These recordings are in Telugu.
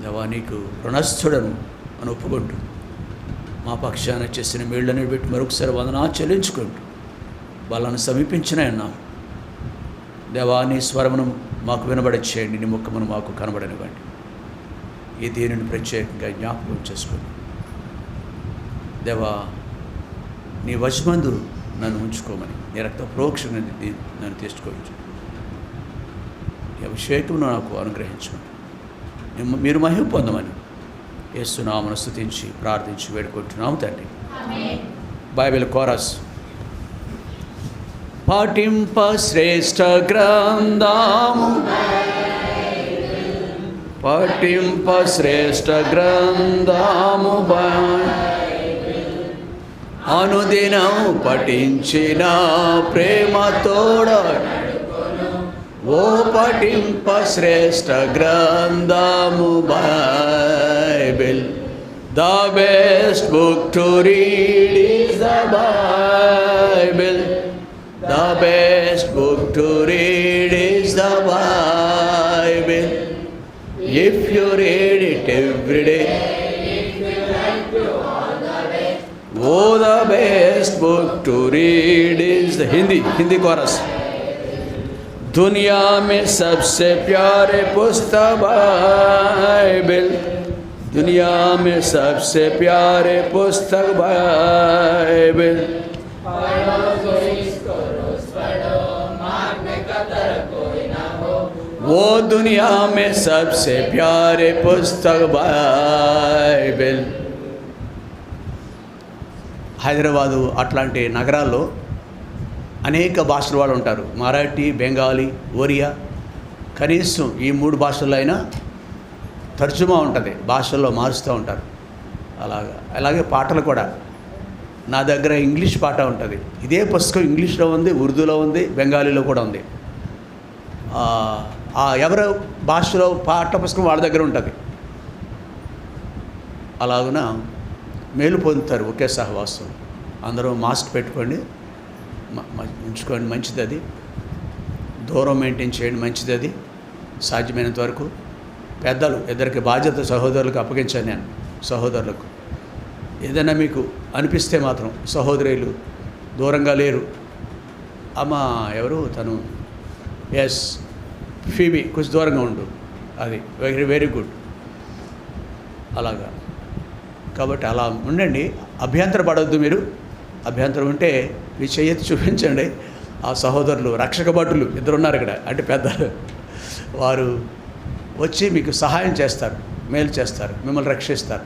దేవా నీకు రుణస్థుడను అని ఒప్పుకుంటూ మా పక్షాన చేసిన మేళ్ళని పెట్టి మరొకసారి వందనా చెల్లించుకుంటూ వాళ్ళను సమీపించిన అన్నాం. దేవా నీ స్వరమును మాకు వినబడి చేయండి, నీ ముఖమును మాకు కనబడనివ్వండి. ఈ దీనిని ప్రత్యేకంగా జ్ఞాపకం చేసుకోండి. దేవా నీ వశమందు నన్ను ఉంచుకోమని, నీ రక్త ప్రోక్షణ నన్ను తీసుకోవచ్చు. ఈ అభిషేకమును నాకు అనుగ్రహించమని, మీరు మహిమ పొందమని యేసు నామమున స్తుతించి ప్రార్థించి వేడుకుంటున్నాము తండ్రి. Bible chorus. పాటింప శ్రేష్ఠ గ్రంథము, పాటింప శ్రేష్ఠ గ్రంథము, అనుదినం పఠించిన ప్రేమతోడ ఓ పఠింప శ్రేష్ఠ గ్రంథము Bible. The best book to read is the Bible. The best book to read is the Bible. If you read it every day, oh the best book to read is the Hindi chorus. दुनिया में सबसे प्यारे पुस्तक बाइबल, दुनिया में सबसे प्यारे पुस्तक बाइबल. वो दुनिया में सबसे प्यारे पुस्तक बाइबल. హైదరాబాదు అట్లాంటి నగరాల్లో అనేక భాషల వాళ్ళు ఉంటారు. మరాఠీ, బెంగాలీ, ఒరియా, కనీసం ఈ 3 భాషల్లో అయినా తర్జుమా ఉంటుంది, భాషల్లో మారుస్తూ ఉంటారు. అలాగే పాటలు కూడా. నా దగ్గర ఇంగ్లీష్ పాట ఉంటుంది. ఇదే పుస్తకం ఇంగ్లీష్లో ఉంది, ఉర్దూలో ఉంది, బెంగాలీలో కూడా ఉంది. ఎవరి భాషలో పాఠ పుస్తకం వాళ్ళ దగ్గర ఉంటుంది. అలాగున మేలు పొందుతారు ఒకే సహవాసం. అందరూ మాస్క్ పెట్టుకోండి, ఉంచుకోండి, మంచిది. అది దూరం మెయింటైన్ చేయండి, మంచిది. అది సాధ్యమైనంత వరకు పెద్దలు ఇద్దరికి బాధ్యత సహోదరులకు అప్పగించాను నేను. సహోదరులకు ఏదైనా మీకు అనిపిస్తే మాత్రం, సహోదరులు దూరంగా లేరు. అమ్మ ఎవరు తను, ఎస్ ఫీబీ, కొంచెం దూరంగా ఉండు, అది వెరీ వెరీ గుడ్. అలాగా కాబట్టి అలా ఉండండి. అభ్యంతరం పడవద్దు. మీరు అభ్యంతరం ఉంటే మీ చెయ్యెత్తి చూపించండి. ఆ సహోదరులు రక్షక భటులు 2 ఉన్నారు ఇక్కడ, అంటే పెద్దలు, వారు వచ్చి మీకు సహాయం చేస్తారు, మేలు చేస్తారు, మిమ్మల్ని రక్షిస్తారు.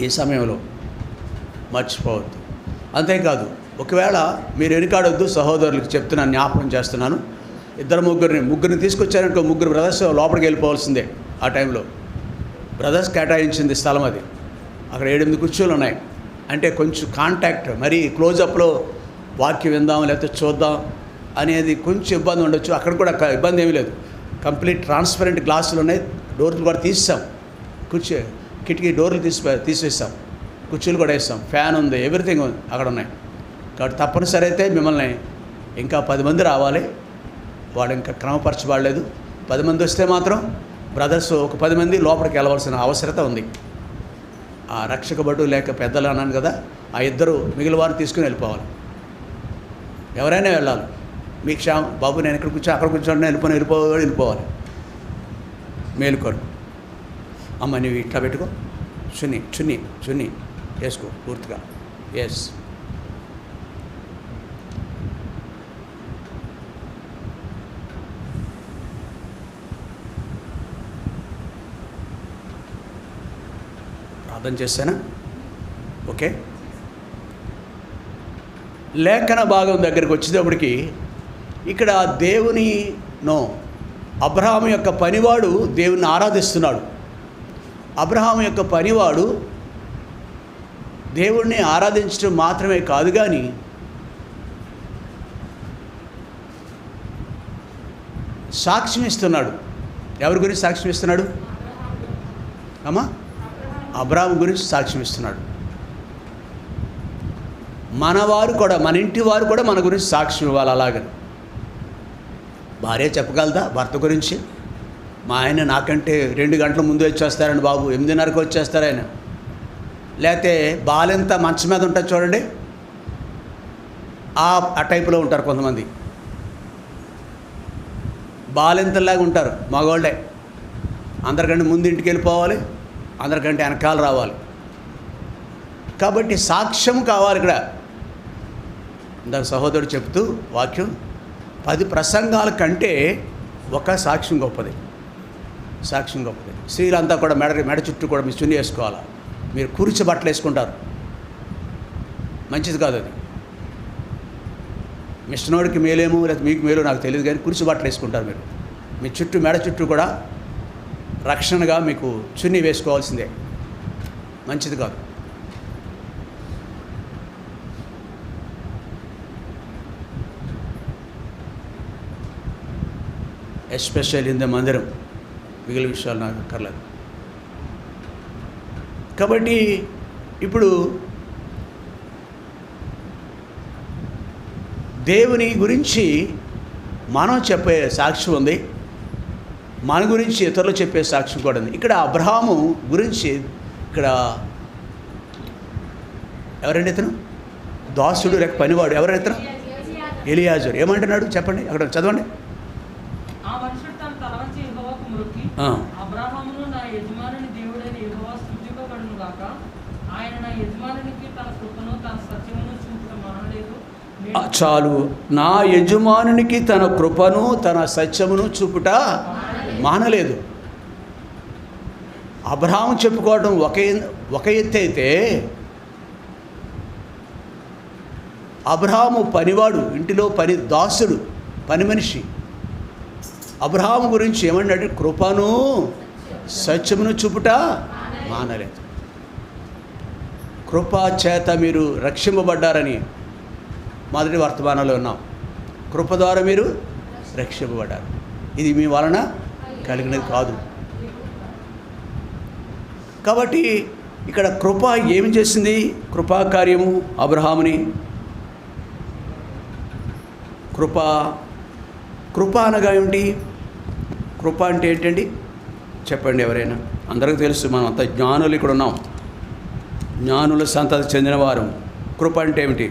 ఈ సమయంలో మర్చిపోవద్దు. అంతేకాదు, ఒకవేళ మీరు వెనుకాడొద్దు, సహోదరులకు చెప్తున్నాను, జ్ఞాపకం చేస్తున్నాను. 2 ముగ్గురిని తీసుకొచ్చారనుకో, 3 బ్రదర్స్ లోపలికి వెళ్ళిపోవాల్సిందే. ఆ టైంలో బ్రదర్స్ కేటాయించింది స్థలం అది. అక్కడ 7-8 కుర్చీలు ఉన్నాయి. అంటే కొంచెం కాంటాక్ట్, మరీ క్లోజప్లో వాక్యం విందాం లేకపోతే చూద్దాం అనేది కొంచెం ఇబ్బంది ఉండొచ్చు. అక్కడ కూడా ఇబ్బంది ఏమీ లేదు. కంప్లీట్ ట్రాన్స్పరెంట్ గ్లాసులు ఉన్నాయి. డోర్లు కూడా తీసాం, కిటికీ డోర్లు తీసేసాం, కుర్చీలు కూడా వేస్తాం, ఫ్యాన్ ఉంది, ఎవ్రీథింగ్ ఉంది, అక్కడ ఉన్నాయి. కాబట్టి తప్పనిసరి అయితే మిమ్మల్ని ఇంకా 10 మంది రావాలి. వాడు ఇంకా క్రమపరచబడలేదు. 10 మంది వస్తే మాత్రం బ్రదర్స్ ఒక 10 మంది లోపలికి వెళ్ళవలసిన అవసరత ఉంది. ఆ రక్షక భటు లేక పెద్దలు అన్నాను కదా, ఆ 2 మిగిలిన వారిని తీసుకుని వెళ్ళిపోవాలి. ఎవరైనా వెళ్ళాలి. మీ బాబు నేను ఇక్కడ కూర్చో, అక్కడ కూర్చోండి, వెళ్ళిపోవాలి. మేలుకోరు. అమ్మ నువ్వు ఇట్లా పెట్టుకో, చున్నీ వేసుకో పూర్తిగా. ఎస్, అర్థం చేశానా? ఓకే. లేఖన భాగం దగ్గరికి వచ్చేటప్పటికి ఇక్కడ అబ్రహాము యొక్క పనివాడు దేవుని ఆరాధిస్తున్నాడు. అబ్రహాము యొక్క పనివాడు దేవుణ్ణి ఆరాధించడం మాత్రమే కాదు కానీ సాక్ష్యం ఇస్తున్నాడు. ఎవరి గురించి సాక్ష్యం ఇస్తున్నాడు అమ్మా? అబ్రహాము గురించి సాక్ష్యం ఇస్తున్నాడు. మనవారు కూడా, మన ఇంటి వారు కూడా మన గురించి సాక్ష్యం ఇవ్వాలి. అలాగని భార్య చెప్పగలదా భర్త గురించి? మా ఆయన నాకంటే 2 గంటల ముందు వచ్చేస్తారండి బాబు, 8:30కి వచ్చేస్తారు ఆయన. లేకపోతే బాలెంత మంచం మీద ఉంటుంది చూడండి, ఆ టైపులో ఉంటారు కొంతమంది. బాలెంతలాగా ఉంటారు మగవాళ్ళే. అందరికంటే ముందు ఇంటికి వెళ్ళిపోవాలి, అందరికంటే వెనకాల రావాలి. కాబట్టి సాక్ష్యం కావాలి ఇక్కడ. ఇందాక సహోదరుడు చెప్తూ వాక్యం, 10 ప్రసంగాల కంటే ఒక సాక్ష్యం గొప్పది. సాక్ష్యం గొప్పది. స్త్రీలంతా కూడా మెడ చుట్టూ కూడా మీ చున్నీ వేసుకోవాలి. మీరు కూర్చి బట్టలు వేసుకుంటారు, మంచిది కాదు అది. మిషనోడికి మేలేమో లేదా మీకు మేలో నాకు తెలియదు, కానీ కుర్చీ బట్టలు వేసుకుంటారు మీరు. మీ చుట్టూ మెడ చుట్టూ కూడా రక్షణగా మీకు చున్నీ వేసుకోవాల్సిందే, మంచిది కాదు. ఎస్పెషల్ ఇన్ ద మందిరం, మిగిలిన విషయాలు నాకు అక్కర్లేదు. కాబట్టి ఇప్పుడు దేవుని గురించి మనం చెప్పే సాక్ష్యం ఉంది, మన గురించి ఇతరులు చెప్పే సాక్ష్యం కూడా ఉంది. ఇక్కడ అబ్రహాము గురించి ఇక్కడ ఎవరండి ఇతను? దాసుడు లేక పనివాడు. ఎవరైనా ఇతను? ఎలియాజరు. ఏమంటున్నాడు చెప్పండి, అక్కడ చదవండి. చాలు, నా యజమానునికి తన కృపను తన సత్యమును చూపుట మానలేదు. అబ్రహాము చెప్పుకోవడం ఒక ఎత్తు అయితే, అబ్రహాము పనివాడు, ఇంటిలో దాసుడు, పని మనిషి. అబ్రహాము గురించి ఏమన్నాడు? కృపను సత్యమును చూపుట మానలేదు. కృపా చేత మీరు రక్షింపబడ్డారని మొదటి వర్తమానంలో ఉన్నాం. కృప ద్వారా మీరు రక్షింపబడ్డారు. ఇది మీ వలన కలిగినది కాదు. కాబట్టి ఇక్కడ కృప ఏమి చేసింది? కృపా కార్యము అబ్రహాముని. కృప అనగా ఏమిటి? కృప అంటే ఏంటండి చెప్పండి ఎవరైనా? అందరికీ తెలుసు, మనం అంత జ్ఞానులు ఇక్కడ ఉన్నాం, జ్ఞానుల సంతతి చెందినవారు. కృప అంటే ఏమిటి?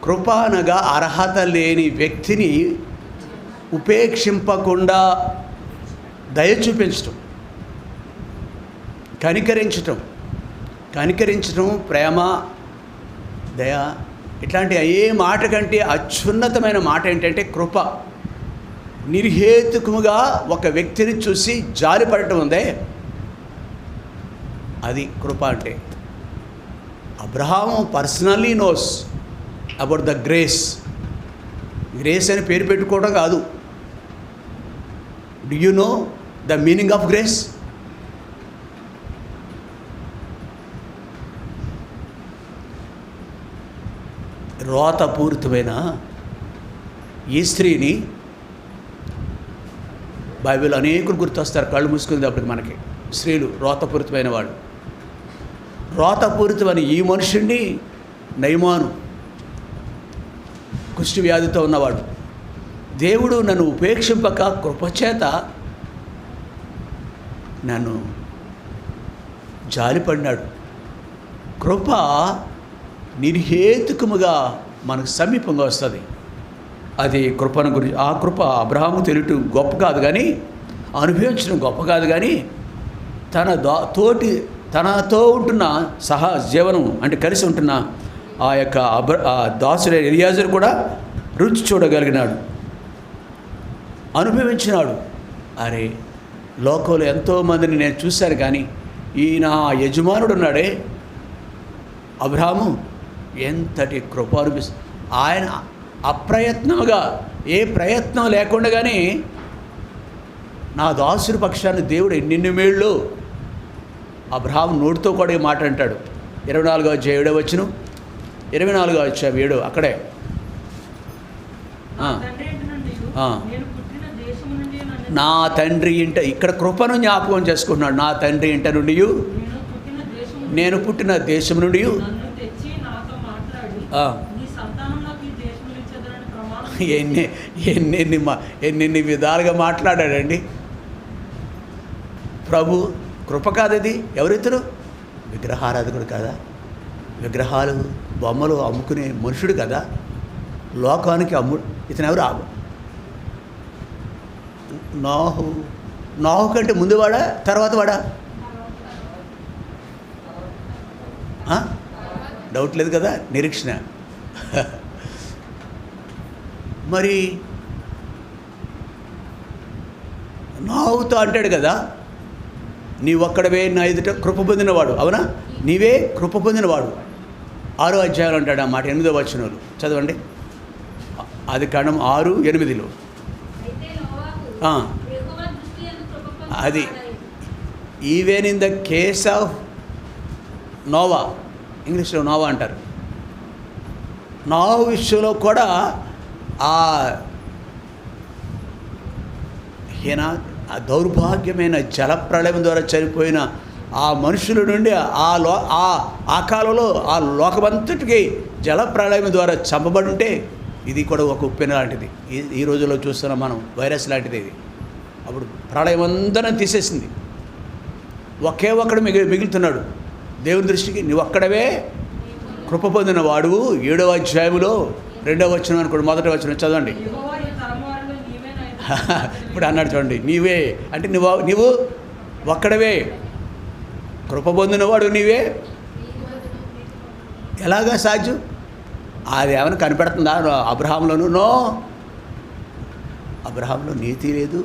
కృప అనగా అర్హత లేని వ్యక్తిని ఉపేక్షింపకుండా దయ చూపించటం, కనికరించటం, ప్రేమ, దయ, ఇట్లాంటి ఏ మాట కంటే అత్యున్నతమైన మాట ఏంటంటే కృప. నిర్హేతుకముగా ఒక వ్యక్తిని చూసి జాలిపడటం ఉందే, అది కృప అంటే. Abraham personally knows about the grace అని పేరు పెట్టుకోవడం కాదు. Do you know the meaning of grace? రోతపూరితమైన ఈ స్త్రీని బైబిల్ అనేకులు గుర్తొస్తారు, కళ్ళు మూసుకుంది అప్పటికి మనకి. స్త్రీలు రోతపూరితమైన వాళ్ళు. రోతపూరితమైన ఈ మనుషుణ్ణి నయమాను, కుష్టి వ్యాధితో ఉన్నవాడు, దేవుడు నన్ను ఉపేక్షింపక కృపచేత నన్ను జాలిపడినాడు. కృప నిర్హేతుకముగా మనకు సమీపంగా వస్తుంది. అది కృపను గురించి. ఆ కృప అబ్రహాము తెలియటం గొప్ప కాదు కానీ, అనుభవించడం గొప్ప కాదు కానీ, తనతో ఉంటున్న జీవనం అంటే కలిసి ఉంటున్న ఆ యొక్క దాసుడు ఎలియాజరు కూడా రుచి చూడగలిగినాడు, అనుభవించినాడు. అరే, లోకంలో ఎంతోమందిని నేను చూశాను కానీ ఈయన యజమానుడు ఉన్నాడే అబ్రహాము, ఎంతటి కృప అనిపిస్తుంది. ఆయన అప్రయత్నముగా, ఏ ప్రయత్నం లేకుండా కానీ నా దాసుడి పక్షాన్ని దేవుడు ఎన్నెన్ని మేళ్ళు. అబ్రహాము నోటితో కూడా ఈ మాట అంటాడు. 24వ అధ్యాయం 7వ వచనం, 24వ అధ్యాయం 7 అక్కడే. నా తండ్రి ఇంట, ఇక్కడ కృపను జ్ఞాపకం చేసుకున్నాడు. నా తండ్రి ఇంట నుండి, నేను పుట్టిన దేశం నుండి ఎన్నెన్ని విధాలుగా మాట్లాడాడండి ప్రభు. కృప కాదది. ఎవరితను? విగ్రహారాధకుడు కదా, విగ్రహాలు బొమ్మలు అమ్ముకునే మనుషుడు కదా, లోకానికి ఇతను ఎవరు? నోహు కంటే ముందు వాడా తర్వాత వాడా? డౌట్ లేదు కదా, నిరీక్షణ. మరి నోహుతో అంటాడు కదా, నీవొక్కడవే నా ఎదుట కృప పొందినవాడు. అవునా? నీవే కృప పొందినవాడు. 6వ అధ్యాయంలో అంటాడు ఆ మాట. 8వ వచనంలో చదవండి. ఆదికాండం 6:8. అది even in the case of Noah, ఇంగ్లీష్లో నోవా అంటారు. నోవా విషయంలో కూడా ఆ దౌర్భాగ్యమైన జలప్రళయం ద్వారా చనిపోయిన ఆ మనుషుల నుండి ఆ కాలంలో ఆ లోకమంతటికి జలప్రళయం ద్వారా చంపబడి ఉంటే ఇది కూడా ఒక ఉప్పెన లాంటిది. ఈ రోజుల్లో చూస్తున్నాం మనం, వైరస్ లాంటిది ఇది. అప్పుడు ప్రళయం అందరం తీసేసింది. ఒకే ఒక్కడు మిగులుతున్నాడు దేవుని దృష్టికి. నువ్వు ఒక్కడవే కృప పొందిన వాడువు. 7వ అధ్యాయంలో 2వ వచనం అనుకోండి, 1వ వచనం చదవండి. ఇప్పుడు అన్నాడు చూడండి, నీవే అంటే నువ్వు ఒక్కడవే కృప పొందినవాడు నీవే. ఎలాగా సాధ్యం? అది ఏమైనా కనిపెడుతుందా అబ్రహాంలోనూ? నో, అబ్రహాంలో నీతి లేదు,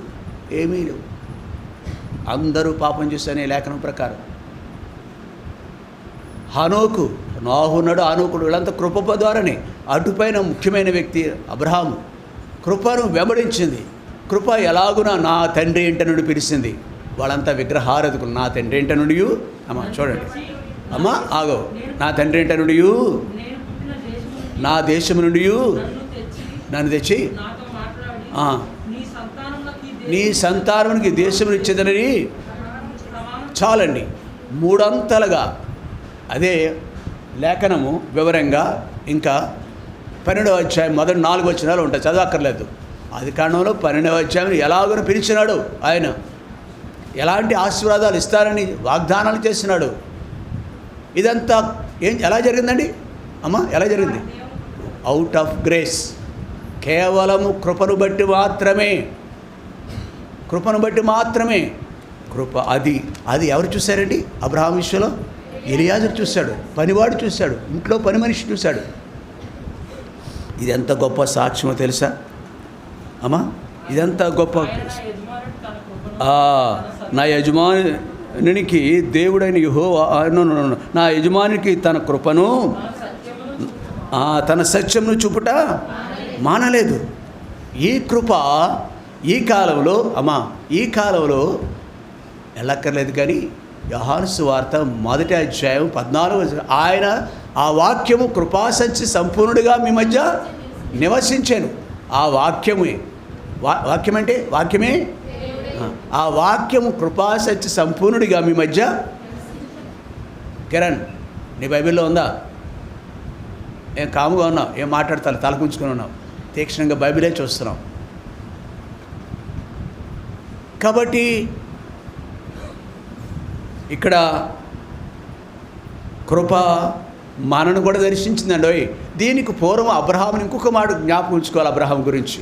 ఏమీ లేవు. అందరూ పాపం చేస్తేనే లేఖనం ప్రకారం. హనోకు, నోహున్నాడు, హనోకుడు, వీళ్ళంతా కృప ద్వారానే. అటుపైన ముఖ్యమైన వ్యక్తి అబ్రహాము. కృపను వెంబడించింది. కృప ఎలాగున నా తండ్రి ఇంట నుండి పిలిచింది. వాళ్ళంతా విగ్రహారాధకులు. నా తండ్రి ఇంట నుండి, అమ్మ చూడండి, అమ్మ ఆగో, నా తండ్రి ఇంట నుండి, నా దేశము నుండి నన్ను తెచ్చి నీ సంతానానికి దేశమును ఇచ్చేదనని చాలండి. 3 అంతలుగా అదే లేఖనము వివరంగా. ఇంకా 12వ అధ్యాయం మొదటి 4 వచనాలు ఉంటాయి, చదవక్కర్లేదు. ఆదికాండంలో 12వ అధ్యాయం ఎలాగో పిలిచినాడు ఆయన, ఎలాంటి ఆశీర్వాదాలు ఇస్తారని వాగ్దానాలు చేస్తున్నాడు. ఇదంతా ఎలా జరిగిందండి అమ్మ? ఎలా జరిగింది? Out of grace. కేవలము కృపను బట్టి మాత్రమే, కృపను బట్టి మాత్రమే. కృప అది ఎవరు చూశారండి అబ్రహాం విషయంలో? ఎలియాజరు చూశాడు, పనివాడు చూశాడు, ఇంట్లో పని మనిషి చూశాడు. ఇది ఎంత గొప్ప సాక్ష్యమో తెలుసా అమ్మా? ఇదంతా గొప్ప. నా యజమానికి దేవుడైన యెహోవా, నా యజమానికి తన కృపను తన సత్యమును చూపుట మానలేదు. ఈ కృప ఈ కాలంలో అమ్మా, ఈ కాలంలో వెళ్ళక్కర్లేదు. కానీ యోహాను సువార్త 1వ అధ్యాయం 14 ఆయన ఆ వాక్యము కృపాసత్య సంపూర్ణుడిగా మీ మధ్య నివసించాను. ఆ వాక్యమే, వాక్యం అంటే వాక్యమే, ఆ వాక్యము కృపాసత్య సంపూర్ణుడిగా మీ మధ్య. కిరణ్, నీ బైబిల్లో ఉందా? ఏం కాముగా ఉన్నావు? ఏం మాట్లాడతావు? తలకుంచుకొని ఉన్నావు, తీక్షణంగా బైబిలే చూస్తున్నావు. కాబట్టి ఇక్కడ కృప మనను కూడా దర్శించిందండి. దీనికి పూర్వం అబ్రహాముని ఇంకొక మాట జ్ఞాపకం ఉంచుకోవాలి అబ్రహాం గురించి.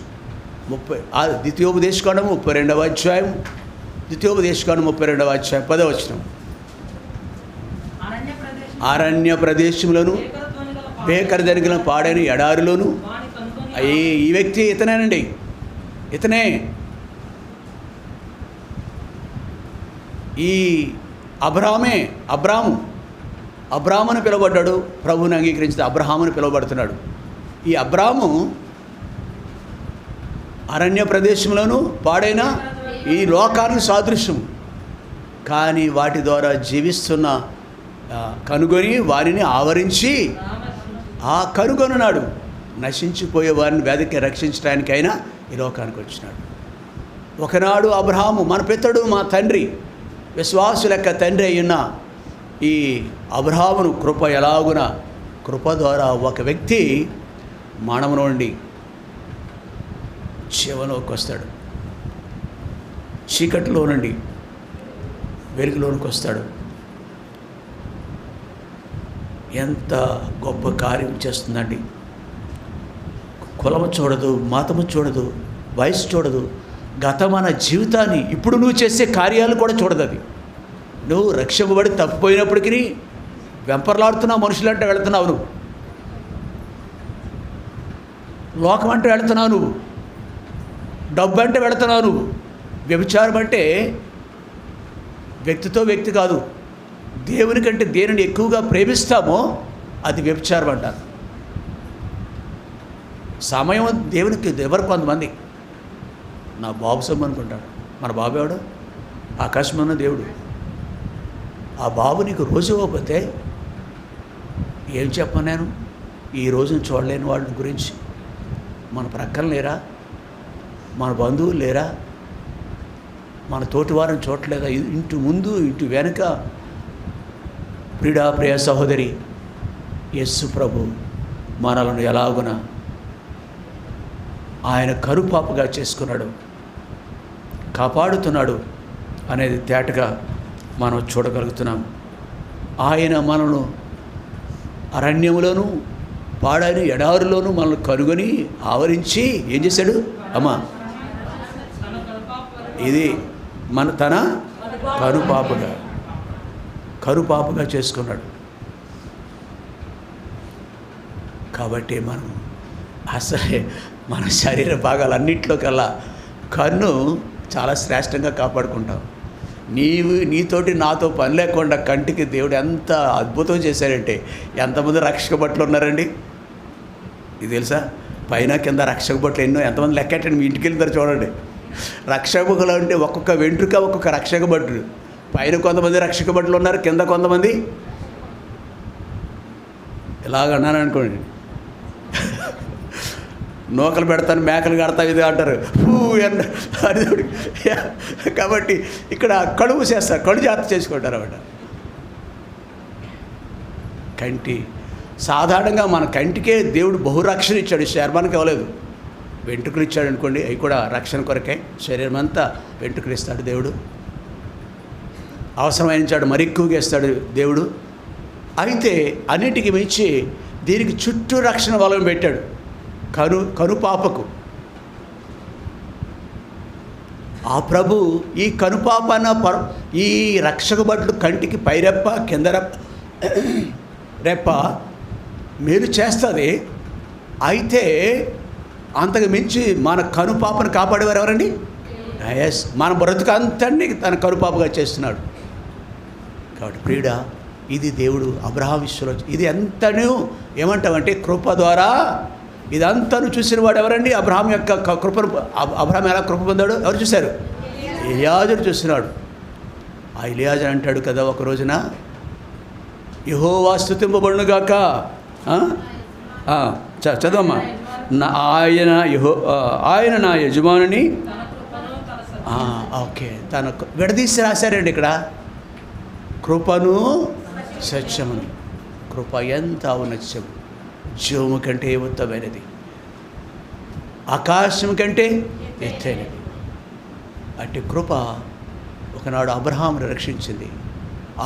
30 ద్వితీయోపదేశకాండం 32వ అధ్యాయం, ద్వితీయోపదేశకాండం 32వ అధ్యాయం 10వ వచనం. అరణ్య ప్రదేశంలోను భేకర జరిగిన పాడైన ఎడారిలోను. ఈ వ్యక్తి ఇతనేనండి, ఇతనే. ఈ అబ్రామును పిలువబడ్డాడు. ప్రభువుని అంగీకరించిన అబ్రహామును పిలువబడుతున్నాడు. ఈ అబ్రాము అరణ్య ప్రదేశంలోనూ పాడైన ఈ లోకానికి సాదృశ్యం. కానీ వాటి ద్వారా జీవిస్తున్న కనుగొని వారిని ఆవరించి కనుగొన్నాడు. నశించిపోయే వారిని వెదకి రక్షించడానికైనా ఈ లోకానికి వచ్చినాడు. ఒకనాడు అబ్రహాము మన పితడు, మా తండ్రి, విశ్వాసుల యొక్క తండ్రి అయిన ఈ అబ్రహామును కృప ఎలాగున, కృప ద్వారా ఒక వ్యక్తి మానవు నుండి జీవంలోకి వస్తాడు. చీకటిలో నుండి వెలుగులోనికి వస్తాడు. ఎంత గొప్ప కార్యం చేస్తుందండి. కులము చూడదు, మతము చూడదు, వయసు చూడదు, గతమైన జీవితాన్ని ఇప్పుడు నువ్వు చేసే కార్యాలు కూడా చూడదు. అది నువ్వు రక్షింపబడి తప్పిపోయినప్పటికీ వెంపర్లాడుతున్నావు. మనుషులంటే వెళుతున్నావు, నువ్వు లోకం అంటే వెళుతున్నావు, నువ్వు డబ్బు అంటే వెళుతున్నావు, నువ్వు వ్యభిచారం అంటే వ్యక్తితో వ్యక్తి కాదు, దేవుని కంటే దేనిని ఎక్కువగా ప్రేమిస్తామో అది వ్యభిచారం అంటారు. సమయం దేవునికి ఎవరు కొంతమంది నా బాబు సొమ్ము అనుకుంటాడు. మన బాబు ఎవడు? ఆకాశం ఉన్న దేవుడు. ఆ బాబు నీకు రోజు ఇవ్వకపోతే ఏం చెప్పను నేను? ఈ రోజును చూడలేని వాళ్ళ గురించి మన ప్రక్కన లేరా? మన బంధువులు లేరా? మన తోటి వారిని చూడలేదా? ఇంటి ముందు ఇంటి వెనుక ప్రియ సహోదరి, యేసు ప్రభు మనలను ఎలాగున ఆయన కరుపాపుగా చేసుకున్నాడు, కాపాడుతున్నాడు అనేది తేటగా మనం చూడగలుగుతున్నాం. ఆయన మనను అరణ్యములోను పాడైన ఎడారులోను మనల్ని కనుగొని ఆవరించి ఏం చేశాడు? అమ్మా, ఇది తన కరుపాపుగా చేసుకున్నాడు. కాబట్టి మనం అసలే మన శరీర భాగాలన్నింటిలోకల్లా కన్ను చాలా శ్రేష్టంగా కాపాడుకుంటాం. నీతోటి నాతో పని లేకుండా కంటికి దేవుడు ఎంత అద్భుతం చేశాడంటే, ఎంతమంది రక్షక భటులు ఉన్నారండి? ఇది తెలుసా? పైన కింద రక్షక భటులు ఎన్నో, ఎంతమంది లెక్కెట్టండి, మీ ఇంటికి వెళ్తారు చూడండి. రక్షకులు అంటే ఒక్కొక్క వెంట్రుక ఒక్కొక్క రక్షక భటులు. పైన కొంతమంది రక్షక భటులు ఉన్నారు, కింద కొంతమంది ఇలాగన్నాను అనుకోండి, నూకలు పెడతాను, మేకలు కడతాను, ఇది అంటారు అని. కాబట్టి ఇక్కడ కడుపు చేస్తారు, కడు జాగ్రత్త చేసుకుంటారు అన్నమాట. కంటి సాధారణంగా మన కంటికే దేవుడు బహురక్షణ ఇచ్చాడు, శరీరానికి ఇవ్వలేదు. వెంట్రుకలు ఇచ్చాడు అనుకోండి, అవి కూడా రక్షణ కొరకే. శరీరం అంతా వెంట్రుకలు ఇస్తాడు దేవుడు, అవసరమైనచాడు మరి ఎక్కువగా ఇస్తాడు దేవుడు. అయితే అన్నిటికీ మించి దీనికి చుట్టూ రక్షణ వలయం పెట్టాడు, కనుపాపకు. ఆ ప్రభు ఈ కనుపాపన ఈ రక్షక భటులు కంటికి పైరెప్ప కింద రెప్ప మేలు చేస్తుంది. అయితే అంతకు మించి మన కనుపాపను కాపాడేవారు ఎవరండి? ఎస్, మన బ్రతుకు అంతని తన కనుపాపగా చేస్తున్నాడు. కాబట్టి ప్రియుడా, ఇది దేవుడు అబ్రహాం విశ్వలో ఇది ఎంతనూ ఏమంటామంటే కృప ద్వారా ఇదంతాను చూసిన వాడు ఎవరండి? అబ్రహాం యొక్క కృపను. అబ్రహాం ఎలా కృప పొందాడు? ఎవరు చూశారు? ఎలియాజరు చూస్తున్నాడు. ఆ ఎలియాజరు అంటాడు కదా ఒక రోజున, యెహోవా స్తుతింపబడునుగాక. చదవమ్మా. ఆయన నా యజమానుని. ఓకే, తన విడదీసి రాశారండి ఇక్కడ, కృపను సత్యమును. కృప ఎంత ఔన్నత్యం, జీవము కంటే ఉత్తమైనది, ఆకాశం కంటే ఎత్తైనది. అట్టి కృప ఒకనాడు అబ్రహామును రక్షించింది.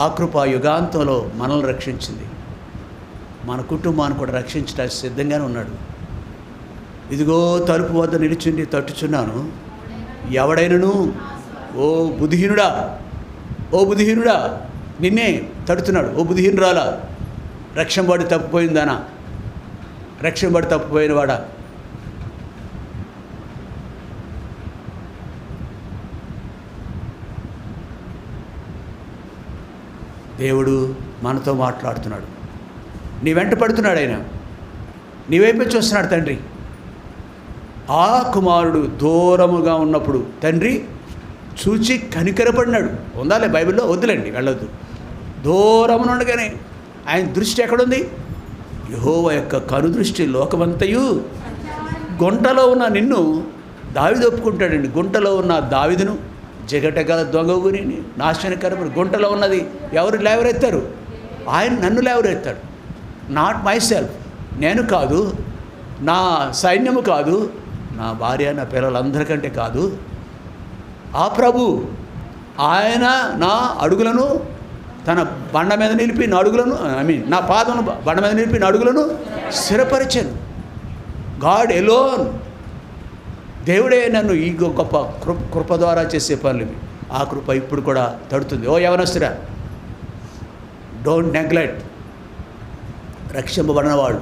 ఆ కృప యుగాంతంలో మనల్ని రక్షించింది, మన కుటుంబాన్ని కూడా రక్షించడానికి సిద్ధంగానే ఉన్నాడు. ఇదిగో తలుపు వద్ద నిలిచిండి తట్టుచున్నాను, ఎవడైనను ఓ బుద్ధిహీనుడా నిన్నే తడుతున్నాడు. ఓ బుద్ధిహీనురాలా, రక్షంబడి తప్పిపోయిందానా, రక్షంబడి తప్పిపోయినవాడా, దేవుడు మనతో మాట్లాడుతున్నాడు. నీ వెంట పడుతున్నాడు, ఆయన నీ వైపే చూస్తున్నాడు. తండ్రి, ఆ కుమారుడు దూరముగా ఉన్నప్పుడు తండ్రి చూచి కనికరపడినాడు. ఉందాలే బైబిల్లో, వద్దులేండి, వెళ్ళొద్దు. దూరము నుండగానే ఆయన దృష్టి ఎక్కడుంది? యెహోవా యొక్క కనుదృష్టి లోకమంతయు. గుంటలో ఉన్న నిన్ను దావీదు ఒప్పుకుంటాడండి. గుంటలో ఉన్న దావీదును జగటగల దొంగవుని నాశనకరమైన గుంటలో ఉన్నది ఎవరు లేవరెత్తారు? ఆయన నన్ను లేవరెత్తాడు. నాట్ మై సెల్ఫ్, నేను కాదు, నా సైన్యము కాదు, నా భార్య నా పిల్లలందరికంటే కాదు, ఆ ప్రభు ఆయన నా అడుగులను తన బండ మీద నిలిపి నా అడుగులను నా పాదమును బండ మీద నిలిపి నా అడుగులను స్థిరపరిచాను. గాడ్ ఎలోన్, దేవుడే నన్ను ఈ గొప్ప కృప ద్వారా చేసే పనులు ఇవి. ఆ కృప ఇప్పుడు కూడా తడుతుంది. ఓ యవనస్తురా, డోంట్ నెగ్లెక్ట్. రక్షింపబడినవాడు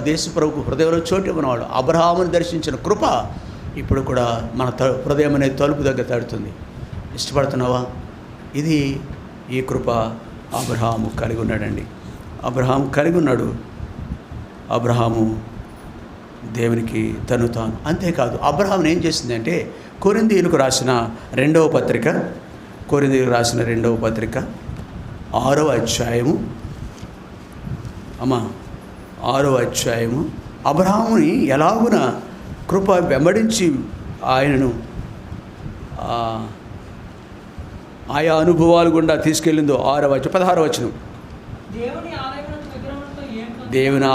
దేశ ప్రభుకు హృదయంలో చోటు ఇవ్వనవాడు అబ్రహామును దర్శించిన కృప ఇప్పుడు కూడా మన హృదయం అనే తలుపు దగ్గర తడుతుంది. ఇష్టపడుతున్నావా? ఇది ఈ కృప అబ్రహాము కలిగి ఉన్నాడండి. అబ్రహాము కలిగి ఉన్నాడు. అబ్రహాము దేవునికి తను తాను. అంతేకాదు, అబ్రహామును ఏం చేసిందంటే కొరింథీయులకు రాసిన రెండవ పత్రిక 6వ అధ్యాయము 6వ అధ్యాయము అబ్రహాముని ఎలాగున కృప వెంబడించి ఆయనను ఆయా అనుభవాలు గుండా తీసుకెళ్ళిందో 16వ వచనం. దేవుని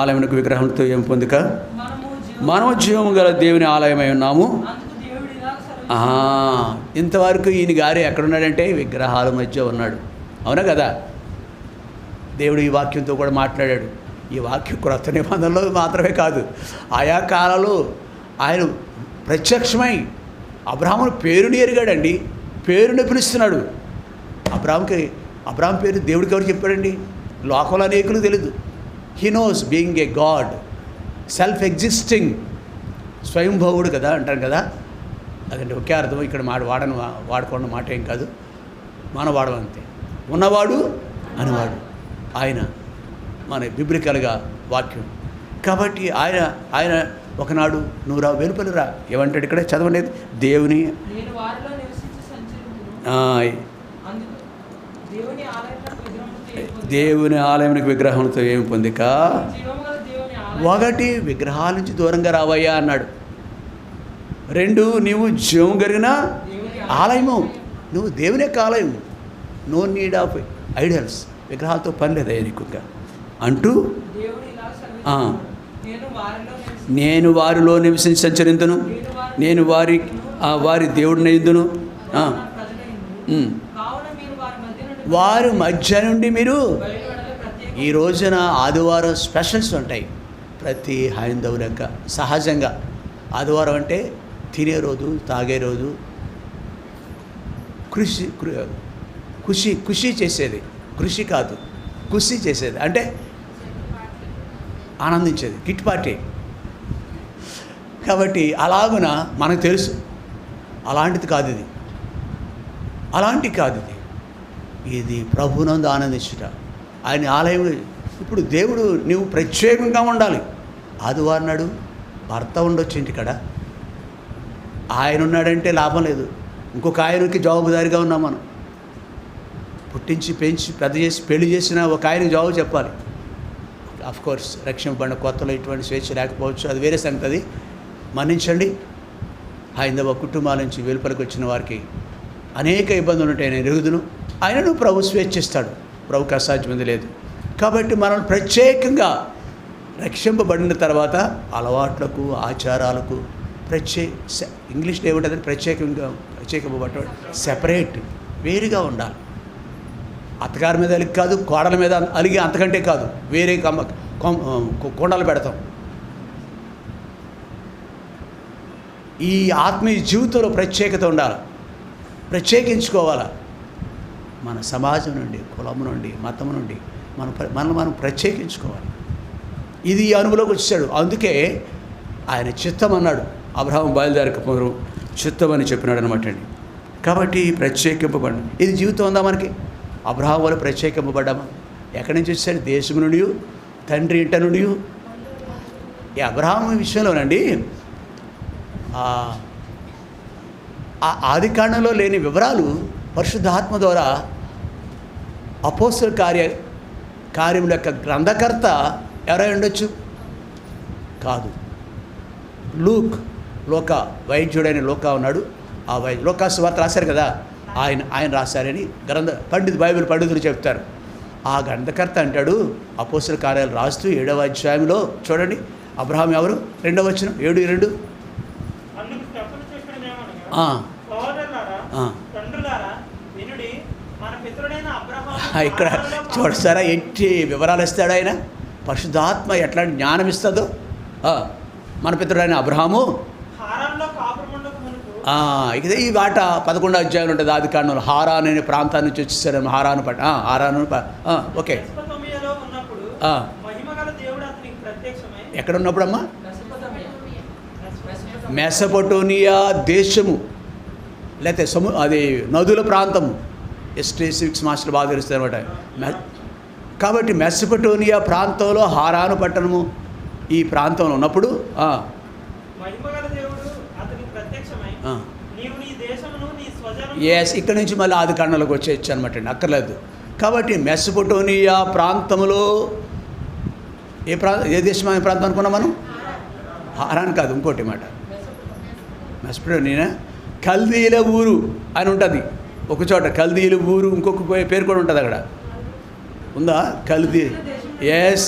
ఆలయమునకు విగ్రహంతో ఏం పొందుక మనము జీవము గల దేవుని ఆలయమై ఉన్నాము. ఇంతవరకు ఈయన గారు ఎక్కడున్నాడంటే విగ్రహాల మధ్య ఉన్నాడు. అవునా కదా? దేవుడు ఈ వాక్యంతో కూడా మాట్లాడాడు. ఈ వాక్యం క్రొత్త నిబంధనలో మాత్రమే కాదు, ఆయా కాలంలో ఆయన ప్రత్యక్షమై అబ్రహామును పేరుని ఎరిగాడండి. పేరుని పిలుస్తున్నాడు. అబ్రహాం పేరు దేవుడికి ఎవరు చెప్పాడండి? లోకంలో అనేకులు తెలీదు. He knows being a god, self existing, స్వయంభవుడు కదా అంటారు కదా. అదంటే ఒకే అర్థం. ఇక్కడ వాడుకున్న మాట ఏం కాదు, మన వాడమంతే. ఉన్నవాడు అనేవాడు ఆయన, మన బిబ్లికల్గా వాక్యం. కాబట్టి ఆయన ఒకనాడు నువ్వు రా వెలుపలి రా ఏమంటాడు ఇక్కడ చదవండి. దేవుని ఆలయానికి విగ్రహంతో ఏమి పొందిక, ఒకటి విగ్రహాల నుంచి దూరంగా రావయ్యా అన్నాడు. 2 నీవు జీవం కలిగిన ఆలయము, నువ్వు దేవుని యొక్క ఆలయం. నో నీడ్ ఆఫ్ ఐడల్స్, విగ్రహాలతో పని లేదయ్యా నీకు ఇంకా అంటూ, నేను వారిలో నివసించి సంచరింతును, నేను వారి దేవుడినైందును. వారి మధ్య నుండి మీరు ఈ రోజున ఆదివారం స్పెషల్స్ ఉంటాయి ప్రతి హైందవుల యొక్క. సహజంగా ఆదివారం అంటే తినే రోజు, తాగే రోజు, ఖుషి చేసేది. కృషి కాదు, ఖుషి చేసేది అంటే ఆనందించేది, కిట్ పార్టీ. కాబట్టి అలాగున మనకు తెలుసు అలాంటిది కాదు ఇది. ఇది ప్రభునందు ఆనందించుట, ఆయన ఆలయం. ఇప్పుడు దేవుడు నువ్వు ప్రత్యేకంగా ఉండాలి. ఆదివారం నాడు భర్త ఉండొచ్చు ఇంటికాడ, ఆయన ఉన్నాడంటే లాభం లేదు. ఇంకొక ఆయనకి జవాబుదారీగా ఉన్నాం మనం. పుట్టించి పెంచి పెద్ద చేసి పెళ్లి చేసిన ఒక ఆయనకి జవాబు చెప్పాలి. కోర్స్ రక్షింపబడిన కొత్తలో ఇటువంటి స్వేచ్ఛ లేకపోవచ్చు, అది వేరే సంగతి. మన్నించండి. హైందవ కుటుంబాల నుంచి వెలుపలికి వచ్చిన వారికి అనేక ఇబ్బందులు ఉంటాయి, నేను ఎరుగుదును. ఆయనను ప్రభు స్వేచ్ఛిస్తాడు, ప్రభుకి అసాధ్యమైంది లేదు. కాబట్టి మనం ప్రత్యేకంగా రక్షింపబడిన తర్వాత అలవాట్లకు, ఆచారాలకు ఇంగ్లీష్లో ఏముంటుందని ప్రత్యేకింపబడ్డాడు, సెపరేట్, వేరుగా ఉండాలి. అత్తగారి మీద అలిగి కాదు, కోడల మీద అలిగి అంతకంటే కాదు, వేరే కొండలు పెడతాం. ఈ ఆత్మీయ జీవితంలో ప్రత్యేకత ఉండాలి, ప్రత్యేకించుకోవాలి. మన సమాజం నుండి, కులము నుండి, మతము నుండి మనం ప్రత్యేకించుకోవాలి. ఇది అనుభవంలోకి వచ్చాడు. అందుకే ఆయన చిత్తం అన్నాడు. అబ్రహాము బయలుదేరక పూర్వం చిత్తం అని చెప్పినాడు అనమాట అండి. కాబట్టి ప్రత్యేకింపబడి ఇది జీవితం ఉందా మనకి? అబ్రహాము వల్ల ప్రత్యేకింపబడ్డామా? ఎక్కడి నుంచి వచ్చాడు? దేశం నుండి, తండ్రి ఇంట నుండి. ఈ అబ్రహాము విషయంలోనండి ఆది కాండంలో లేని వివరాలు పరిశుద్ధాత్మ ద్వారా అపోస్తల కార్యముల యొక్క గ్రంథకర్త ఎవరై ఉండొచ్చు? కాదు, వైద్యుడైన లూకా ఉన్నాడు. ఆ లూకా సువార్త రాశారు కదా, ఆయన రాశారని బైబిల్ పండితులు చెప్తారు. ఆ గ్రంథకర్త అంటాడు, అపోస్తల కార్యాలు రాస్తూ 7వ అధ్యాయంలో చూడండి, అబ్రహాం ఎవరు? 2వ వచనం 7:2. అందుకు కర్తవ్య చెప్పినదేమనగా, సహోదరులారా, తండ్రులారా, వినుడి, మన పితరుడైన అబ్రహాము ఇక్కడ చూడసారా ఎట్టి వివరాలు ఇస్తాడు ఆయన. పరిశుద్ధాత్మ ఎట్లాంటి జ్ఞానం ఇస్తుందో. మన పితరుడైన అబ్రహాము హారానులో కాపురముండక మునుపు, ఇక ఈ మాట 11వ అధ్యాయం ఉంటుంది ఆదికాండంలో. హారాన్ అనే ప్రాంతాన్ని నుంచి వచ్చేసాడు. హారాను ఓకే. మెసొపొతామియాలో ఉన్నప్పుడు మహిమగల దేవుడు అతనికి ప్రత్యక్షమై, ఎక్కడ ఉన్నప్పుడమ్మా? మెసొపొటేమియా దేశము, లేకపోతే అది నదుల ప్రాంతము. ST6 మాస్టర్ బాగా తెలుస్తుంది అనమాట. కాబట్టి మెసొపొటేమియా ప్రాంతంలో హారాను పట్టణము ఈ ప్రాంతంలో ఉన్నప్పుడు మహిమగల దేవుడు అతనికి ప్రత్యక్షమై, నీవు నీ దేశమును నీ స్వజనమును. ఇక్కడ నుంచి మళ్ళీ ఆదికాండంలోకి వచ్చేయచ్చు అనమాట అండి, అక్కర్లేదు. కాబట్టి మెసొపొటేమియా ప్రాంతంలో ఏ దేశం అనే ప్రాంతం అనుకున్నాం మనం? హారాన్ కాదు, ఇంకోటి మాట. మెసొపొటేమియా కల్దీల ఊరు అని ఉంటుంది ఒకచోట. కల్దీల ఊరు ఇంకొక పేరు కూడా ఉంటుంది అక్కడ, ఉందా?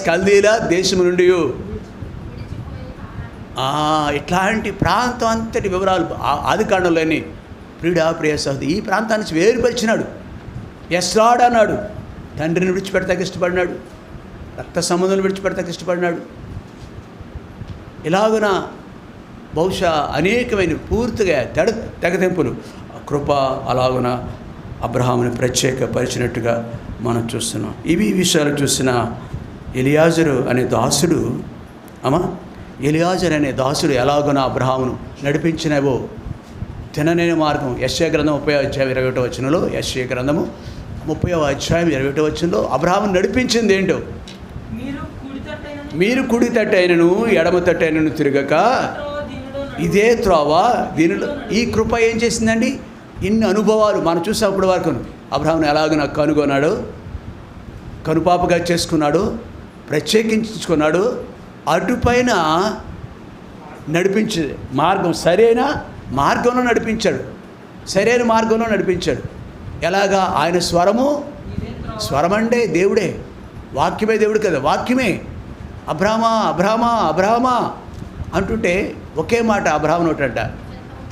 కల్దీల దేశం నుండి ఇట్లాంటి ప్రాంతం అంతటి వివరాలు ఆదికాండంలోని. ప్రియ సహోదరి, ఈ ప్రాంతాన్ని నుంచి వేరుపరిచినాడు. ఎస్రాడ్ అన్నాడు. తండ్రిని విడిచిపెడతాకి ఇష్టపడినాడు, రక్త సంబంధం విడిచిపెడతాకి ఇష్టపడినాడు. ఇలాగున బహుశా అనేకమైన పూర్తిగా తెగతెంపులు కృప అలాగున అబ్రహాముని ప్రత్యేకపరిచినట్టుగా మనం చూస్తున్నాం. ఇవి విషయాలు చూసిన ఎలియాజరు అనే దాసుడు ఎలియాజరు అనే దాసుడు ఎలాగున అబ్రహామును నడిపించినవో తిననేని మార్గం. యెషయా గ్రంథం 30వ అధ్యాయం 21వ వచనంలో, యెషయా గ్రంథము 30వ అధ్యాయం 21వ వచనంలో అబ్రహామును నడిపించింది ఏంటో, మీరు కుడి తట్టైనను ఎడమ తట్టైనను తిరగక ఇదే త్రోవ దీనిలో. ఈ కృప ఏం చేసిందండి? ఇన్ని అనుభవాలు మనం చూసినప్పుడు వరకు అబ్రహామును ఎలాగ నాకు కనుగొన్నాడు, కనుపాపగా చేసుకున్నాడు, ప్రత్యేకించుకున్నాడు. అటుపైన నడిపించే మార్గం, సరైన మార్గంలో నడిపించాడు. సరైన మార్గంలో నడిపించాడు. ఎలాగా? ఆయన స్వరం అంటే దేవుడే, వాక్యమే దేవుడు కదా, వాక్యమే. అబ్రహామా అబ్రహామా అబ్రహామా అంటుంటే ఒకే మాట అబ్రహాము నోటంట,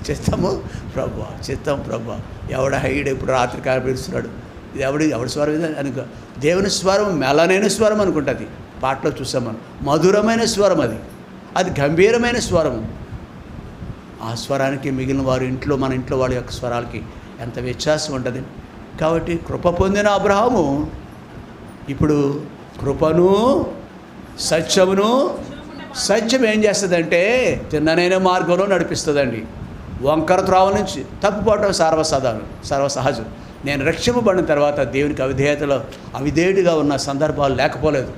చిత్తము ప్రభువా, చిత్తం ప్రభువా. ఎవడ హైడ్ ఇప్పుడు రాత్రి కాలం పిలుస్తున్నాడు, ఇది ఎవడి స్వరం ఇది అనుకో. దేవుని స్వరం మెలనైన స్వరం అనుకుంటుంది. పాటలో చూసాం మనం, మధురమైన స్వరం, అది గంభీరమైన స్వరం. ఆ స్వరానికి మిగిలిన వారు ఇంట్లో, మన ఇంట్లో వాళ్ళ యొక్క స్వరాలకి ఎంత వ్యత్యాసం ఉంటుంది. కాబట్టి కృప పొందిన అబ్రహాము ఇప్పుడు కృపను సత్యమును, సత్యం ఏం చేస్తుందంటే తిన్ననైన మార్గంలో నడిపిస్తుందండి. వంకర త్రోవ నుంచి తప్పుపోవటం సర్వసహజం. నేను రక్షింపబడిన తర్వాత దేవునికి అవిధేయుడిగా ఉన్న సందర్భాలు లేకపోలేదు.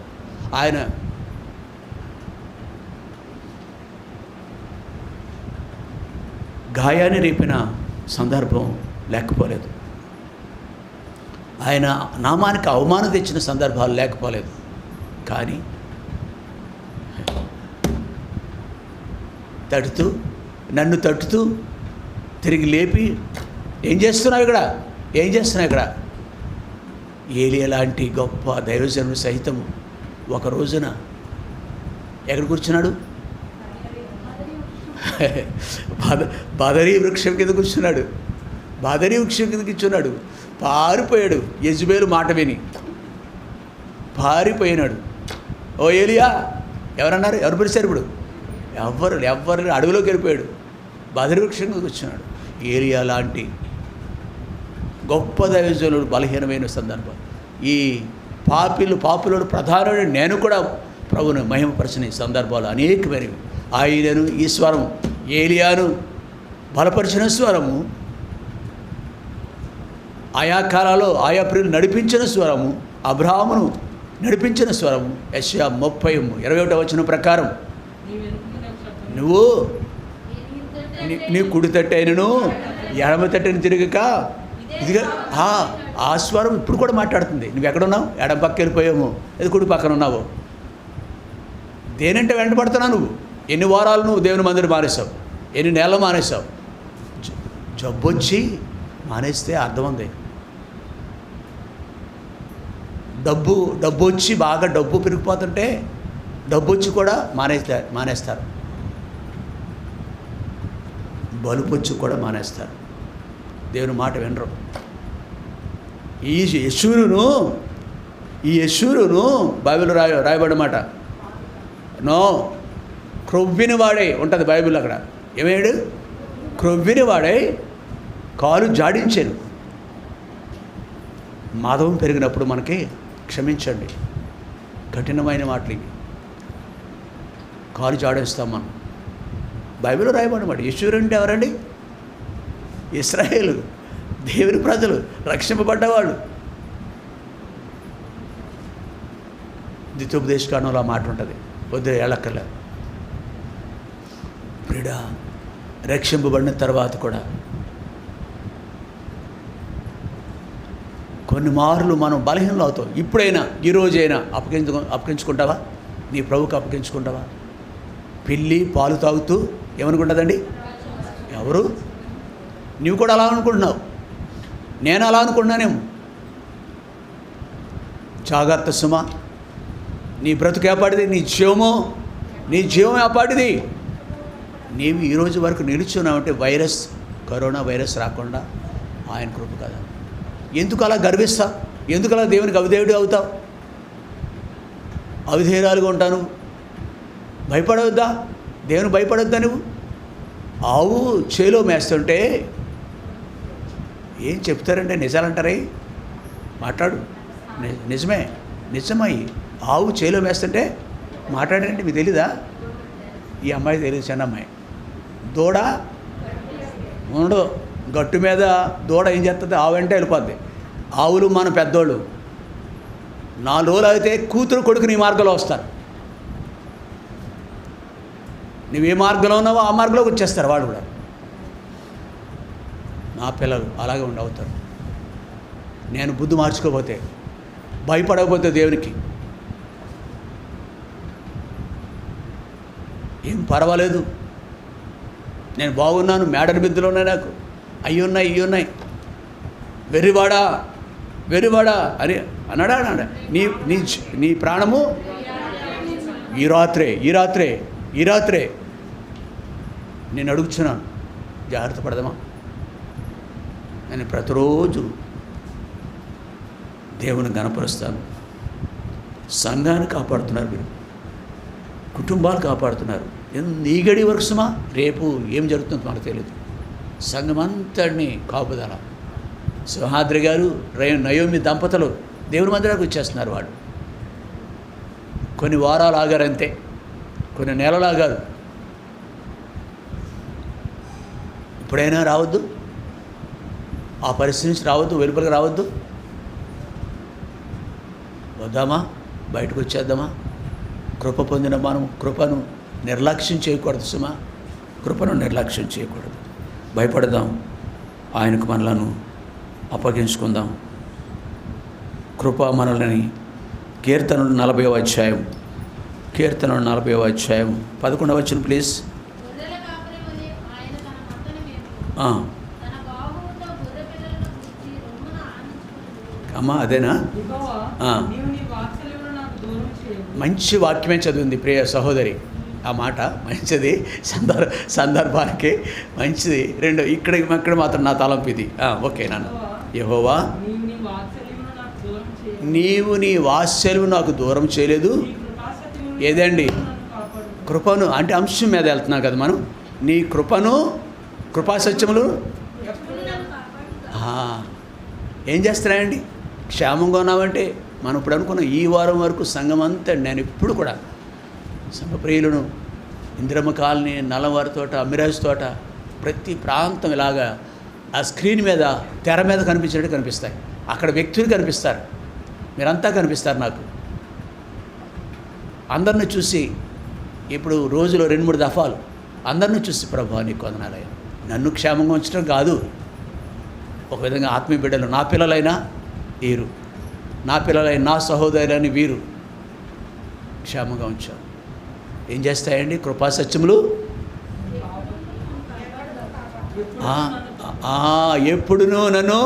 ఆయన గాయాన్ని రేపిన సందర్భం లేకపోలేదు. ఆయన నామానికి అవమానం తెచ్చిన సందర్భాలు లేకపోలేదు. కానీ నన్ను తట్టుతూ తిరిగి లేపి ఏం చేస్తున్నావు ఇక్కడ? ఏలియా లాంటి గొప్ప దైవజనుడు సహితము ఒక రోజున ఎక్కడ కూర్చున్నాడు? బదరీ వృక్షం కింద కూర్చున్నాడు. పారిపోయాడు. యెజబేలు మాట విని పారిపోయినాడు. ఓ ఏలియా ఎవరన్నారు? ఎవరు పిలిచారు? ఇప్పుడు ఎవరు అడవిలోకి వెళ్ళిపోయాడు. బదరీ వృక్షం కింద కూర్చున్నాడు. ఏలియా లాంటి గొప్ప దైవజనుడు బలహీనమైన సందర్భం. ఈ పాపులను ప్రధానమైన నేను కూడా ప్రభువును మహిమపరచిన సందర్భాలు అనేకమైనవి. ఆయనను ఈ స్వరం, ఏలియాను బలపరిచిన స్వరము, ఆయా కాలాల్లో ఆయా ప్రియులు నడిపించిన స్వరము, అబ్రహామును నడిపించిన స్వరము. యెషయా 30:21 వచనం ప్రకారం నువ్వు నీ కుడి తట్టైనను ఎడమ తట్టని తిరగక ఇదిగా ఆ స్వరం ఇప్పుడు కూడా మాట్లాడుతుంది. నువ్వు ఎక్కడున్నావు? ఎడమ పక్క వెళ్ళిపోయాము, అది కుడి పక్కన ఉన్నావు. దేనంటే వెంటబడుతున్నావు నువ్వు? ఎన్ని వారాలు నువ్వు దేవుని మందిరం మానేసావు? ఎన్ని నెలలు మానేసావు? జబ్బొచ్చి మానేస్తే అర్థం ఉంది. డబ్బు వచ్చి బాగా డబ్బు పెరిగిపోతుంటే డబ్బు వచ్చి కూడా మానేస్తారు. బలుపు వచ్చి కూడా మానేస్తారు. దేవుని మాట వినరు. ఈ యెషూరును బైబిల్ రాయబడిన మాట నో క్రొవ్విని వాడే ఉంటుంది బైబిల్. అక్కడ ఏమయ్యాడు? క్రొవ్విని వాడే కాలు జాడించాను. మాధవం పెరిగినప్పుడు మనకి క్షమించండి, కఠినమైన మాటలు ఇవి. కాలు జాడేస్తాం మనం. బైబిల్లో రాయబడినమాట. యెషూరు అంటే ఎవరండి? ఇశ్రాయేలు, దేవుని ప్రజలు, రక్షింపబడ్డవాళ్ళు. ద్వితీయోపదేశకాండంలో ఆ మాట ఉంటుంది. వద్దు ఏళ్ళక్కర్లే. ప్రియుడా, రక్షింపబడిన తర్వాత కూడా కొన్ని మార్లు మనం బలహీనలు అవుతాం. ఇప్పుడైనా ఈరోజైనా అప్పగించుకుంటావా? నీ ప్రభుకు అప్పగించుకుంటావా? పిల్లి పాలు తాగుతూ ఏమనుకుంటుందండి? ఎవరు? నీవు కూడా అలా అనుకుంటున్నావు, నేను అలా అనుకుంటున్నానేమో. జాగ్రత్త సుమా. నీ బ్రతుకు ఏపాటిది? నీ జీవం ఏపాటిది? నీవు ఈరోజు వరకు నిలుచున్నావంటే కరోనా వైరస్ రాకుండా ఆయన కృప కదా. ఎందుకు అలా గర్విస్తావు? ఎందుకు అలా దేవునికి అవిధేయుడు అవుతావు? అవిధేయురాలుగా ఉంటాను. భయపడవద్దా? దేవుని భయపడొద్దా? నువ్వు ఆవు చేలో మేస్తుంటే ఏం చెప్తారంటే నిజాలంటారే? మాట్లాడు. నిజమయ్యి ఆవు చేలో మేస్తుంటే మాట్లాడారంటే మీకు తెలీదా? ఈ అమ్మాయి తెలియదు, చిన్న అమ్మాయి. దూడ ఉండదు, గట్టు మీద దూడ ఏం చేస్తుంది? ఆవు అంటే వెళ్ళిపోద్ది. ఆవులు మన పెద్దోళ్ళు 4 రోజులు అయితే కూతురు కొడుకు నీ మార్గంలో వస్తారు. నువ్వు ఏ మార్గంలో ఉన్నావో ఆ మార్గంలోకి వచ్చేస్తారు వాళ్ళు కూడా. నా పిల్లలు అలాగే అవుతారు. నేను బుద్ధి మార్చుకోకపోతే, భయపడకపోతే దేవునికి ఏం పర్వాలేదు, నేను బాగున్నాను, మేడల బిద్దులు ఉన్నాయి, నాకు అయ్యి ఉన్నాయి, వెర్రివాడా అని అన్నాడా? నీ ప్రాణము ఈ రాత్రే నేను అడుగుతున్నాను, జాగ్రత్త పడదామా? నేను ప్రతిరోజు దేవుని గణపరుస్తాను. సంఘాన్ని కాపాడుతున్నారు మీరు, కుటుంబాలు కాపాడుతున్నారు. ఈ గడి వరకు సుమా, రేపు ఏం జరుగుతుందో మనకు తెలియదు. సంఘమంతటిని కాపుదల. సింహాద్రి గారు, నయోమి దంపతులు దేవుని మందిరానికి వచ్చేస్తున్నారు. వాళ్ళు కొన్ని వారాలు ఆగారు అంతే, కొన్ని నెలలు ఆగారు. ఇప్పుడైనా రావద్దు, ఆ పరిస్థితి నుంచి రావద్దు, వెలుపలికి రావద్దు. వద్దామా? బయటకు వచ్చేద్దామా? కృప పొందిన మనం కృపను నిర్లక్ష్యం చేయకూడదు సుమా. కృపను నిర్లక్ష్యం చేయకూడదు. భయపడదాం, ఆయనకు మనలను అప్పగించుకుందాం. కృప మనల్ని కీర్తనలు 40వ అధ్యాయం 11వ వచనం ప్లీజ్. అమ్మా అదేనా? మంచి వాక్యమే చదివింది ప్రియ సహోదరి. ఆ మాట మంచిది, సందర్భానికి మంచిది. ఇక్కడ మాత్రం నా తలంపు ఇది. ఓకే నాన్న. యెహోవా, నీవు నీ వాత్సల్యము నాకు దూరం చేయలేదు. ఏదండి? కృపను అంటే అంశం మీద వెళ్తున్నాం కదా మనం. నీ కృపాసత్యములు ఏం చేస్తున్నాయండి? క్షేమంగా ఉన్నామంటే మనం ఇప్పుడు అనుకున్నాం. ఈ వారం వరకు సంఘం అంతా, నేను ఇప్పుడు కూడా సంఘప్రియులను, ఇందిరమ్మ కాలనీ, నల్లవారి తోట, అమ్మిరాజు తోట, ప్రతి ప్రాంతం ఇలాగా ఆ స్క్రీన్ మీద, తెర మీద కనిపించినట్టు కనిపిస్తాయి. అక్కడ వ్యక్తులు కనిపిస్తారు, మీరంతా కనిపిస్తారు నాకు. అందరిని చూసి ఇప్పుడు రోజులో 2-3 దఫాలు అందరిని చూసి ప్రభువా నీకు వందనాలయ్యా, నన్ను క్షేమంగా ఉంచడం కాదు, ఒక విధంగా ఆత్మీయ బిడ్డలు నా పిల్లలైనా వీరు, నా పిల్లలైన నా సహోదరులని వీరు క్షేమంగా ఉంచారు. ఏం చేస్తాయండి కృపా సత్యములు? ఎప్పుడునూ నన్ను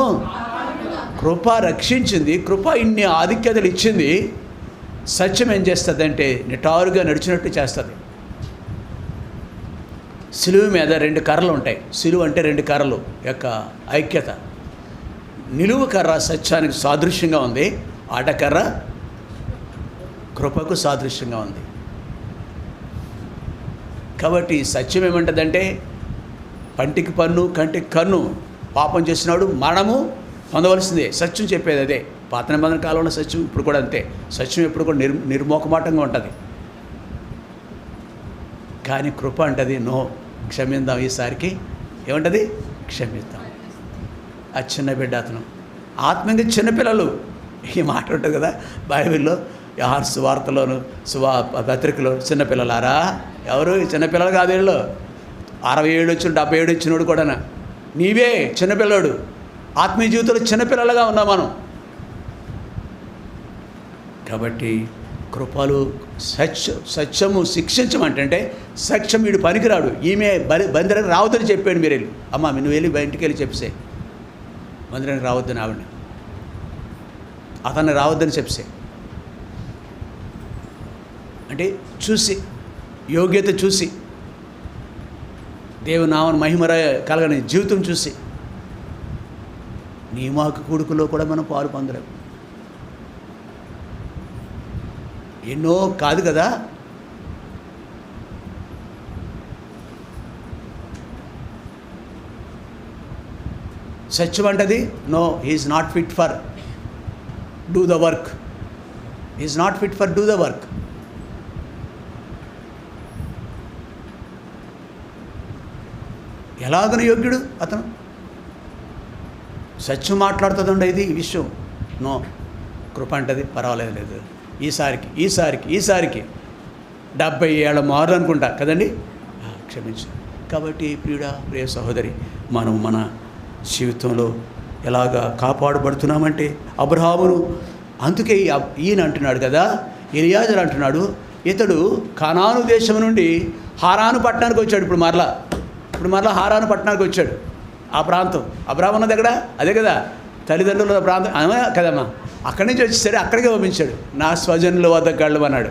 కృప రక్షించింది. కృప ఇన్ని ఆధిక్యతలు ఇచ్చింది. సత్యం ఏం చేస్తుందంటే నిటారుగా నడిచినట్టు చేస్తుంది. సిలువ మీద 2 కర్రలు ఉంటాయి. సిలువ అంటే 2 కర్రలు యొక్క ఐక్యత. నిలువు కర్ర సత్యానికి సాదృశ్యంగా ఉంది, ఆటకర్ర కృపకు సాదృశ్యంగా ఉంది. కాబట్టి సత్యం ఏమంటుందంటే పంటికి పన్ను కంటికి కన్ను, పాపం చేసినాడు మరణము పొందవలసిందే. సత్యం చెప్పేది అదే. పాత నిబంధన కాలంలో సత్యం ఇప్పుడు కూడా అంతే. సత్యం ఎప్పుడు కూడా నిర్మోహమాటంగా ఉంటుంది. కానీ కృప అంటది నో, క్షమిద్దాం, ఈసారికి ఏమంటది క్షమిద్దాం. ఆ చిన్న బిడ్డ అతను ఆత్మీయంగా చిన్నపిల్లలు ఈ మాట ఉంటుంది కదా బైబిల్లో, యోహాను సువార్తలోను పత్రికలో, చిన్నపిల్లలారా, ఎవరు చిన్నపిల్లలు కాదు, వీళ్ళు 67 వచ్చిన 77 వచ్చినోడు కూడా నీవే చిన్నపిల్లడు. ఆత్మీయ జీవితంలో చిన్నపిల్లలుగా ఉన్నాం మనం. కాబట్టి కృపలు సత్యము శిక్షించమంటే సత్యం వీడు పనికిరాడు, ఈమె మందిరానికి రావద్దని చెప్పాడు. మీరు వెళ్ళి అమ్మ నువ్వు వెళ్ళి బయటికి వెళ్ళి చెప్పేసే, మందిరానికి రావద్దని ఆవిడ, అతన్ని రావద్దని చెప్పేసే. అంటే చూసి యోగ్యత చూసి, దేవుని నామన మహిమ కలగని జీవితం చూసి, నియమాకు కూడుకులో కూడా మనం పాలు పొందలేము. ఎన్నో కాదు కదా. సత్యం అంటది no, he's not fit for do the work. He's not fit for do the work. ఎలాగన యోగ్యుడు అతను? సత్యం మాట్లాడుతుందండి ఇది ఈ విషయం. నో, కృప అంటది పర్వాలేదు, లేదు, ఈసారికి 70 ఏళ్ళ మారు అనుకుంటా కదండి, క్షమించు. కాబట్టి ప్రియ సహోదరి, మనం మన జీవితంలో ఎలాగా కాపాడబడుతున్నామంటే అబ్రహామును, అందుకే ఈయన అంటున్నాడు కదా, ఎలియాజరు అంటున్నాడు, ఇతడు కానాను దేశం నుండి హారాను పట్టణానికి వచ్చాడు. ఇప్పుడు మరలా హారాను పట్టణానికి వచ్చాడు. ఆ ప్రాంతం అబ్రహాము ఉన్నది ఎక్కడ, అదే కదా తల్లిదండ్రుల ప్రాంతం కదమ్మా. అక్కడి నుంచి వచ్చేసరి అక్కడికే పంపించాడు. నా స్వజనుల వద్దకు వెళ్ళు అన్నాడు.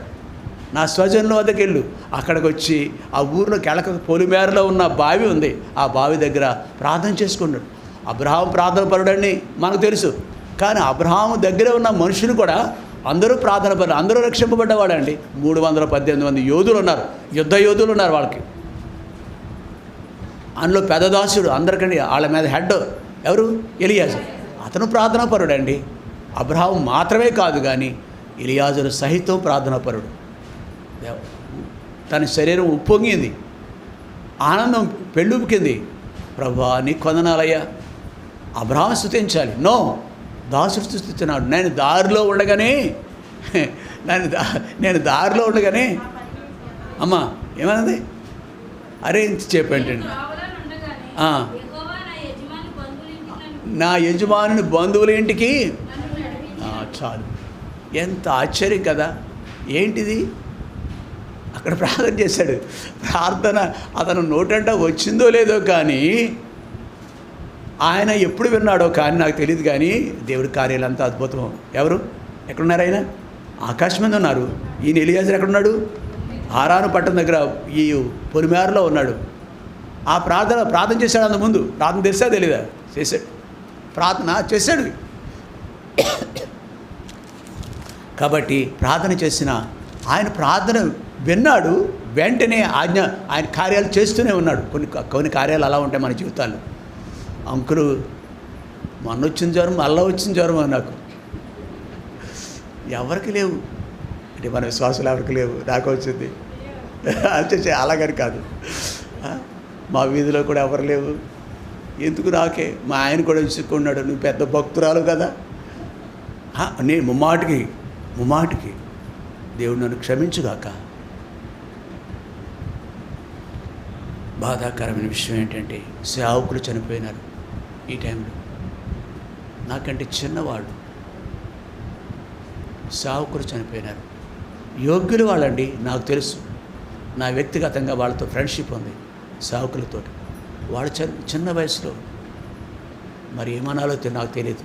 నా స్వజనుల వద్దకు వెళ్ళు. అక్కడికి వచ్చి ఆ ఊరిలో కెళక పొలిమేరలో ఉన్న బావి ఉంది, ఆ బావి దగ్గర ప్రార్థన చేసుకున్నాడు. అబ్రహాము ప్రార్థన పరుడని మనకు తెలుసు, కానీ అబ్రహాము దగ్గర ఉన్న మనుషులు కూడా అందరూ ప్రార్థన పరులు, అందరూ రక్షింపబడ్డవాడండి. 318 మంది యోధులు ఉన్నారు, యుద్ధ యోధులు ఉన్నారు వాళ్ళకి. అందులో పెద్ద దాసుడు, అందరికండి వాళ్ళ మీద హెడ్ ఎవరు, ఎలియాజరు. అతను ప్రార్థనాపరుడండి. అబ్రహాము మాత్రమే కాదు కానీ ఎలియాజరు సహితం ప్రార్థనాపరుడు. తన శరీరం ఉప్పొంగింది, ఆనందం పెళ్ళుపుకింది. ప్రభువా నీ కొందనాలయ్యా. అబ్రహాము స్తుతించాలి. నో, దాసుడు స్తుతిస్తున్నాడు. నేను దారిలో ఉండగానే అమ్మా ఏమన్నది, అరే ఇంత చెప్పంటండి, నా యజమానుని బంధువుల ఇంటికి చాలు. ఎంత ఆశ్చర్యం కదా. ఏంటిది, అక్కడ ప్రార్థన చేశాడు. ప్రార్థన అతను నోటంట వచ్చిందో లేదో కానీ, ఆయన ఎప్పుడు విన్నాడో కానీ నాకు తెలియదు, కానీ దేవుడి కార్యాలు అంతా అద్భుతం. ఎవరు ఎక్కడున్నారు? ఆయన ఆకాశం మీద ఉన్నారు. ఈయన ఎలియాజరు ఎక్కడున్నాడు? హారాను పట్టణం దగ్గర ఈ పొలిమేరలో ఉన్నాడు. ఆ ప్రార్థన చేశాడు. అంత ముందు ప్రార్థన తెలుసా తెలీదా? చేశాడు, ప్రార్థన చేశాడు. కాబట్టి ప్రార్థన చేసిన ఆయన ప్రార్థన విన్నాడు. వెంటనే ఆయన కార్యాలు చేస్తూనే ఉన్నాడు. కొన్ని కార్యాలు అలా ఉంటాయి మన జీవితాల్లో. అంకులు మొన్న వచ్చిన జ్వరం, మళ్ళీ వచ్చిన జ్వరం నాకు ఎవరికి లేవు అంటే మన విశ్వాసాలు ఎవరికి లేవు, నాకు వచ్చింది అంటే అలాగని కాదు. మా వీధిలో కూడా ఎవరు లేవు, ఎందుకు నాకే. మా ఆయన కూడా విసుక్కున్నాడు, నువ్వు పెద్ద భక్తురాలు కదా. నేను ముమ్మాటికి దేవుడు నన్ను క్షమించుగాక. బాధాకరమైన విషయం ఏంటంటే సేవకులు చనిపోయినారు ఈ టైంలో. నాకంటే చిన్నవాళ్ళు సేవకులు చనిపోయినారు. యోగ్యులు వాళ్ళండి, నాకు తెలుసు. నా వ్యక్తిగతంగా వాళ్ళతో ఫ్రెండ్షిప్ ఉంది, సేవకులతో. వాళ్ళు చిన్న వయసులో మరి ఏమనాలో నాకు తెలియదు.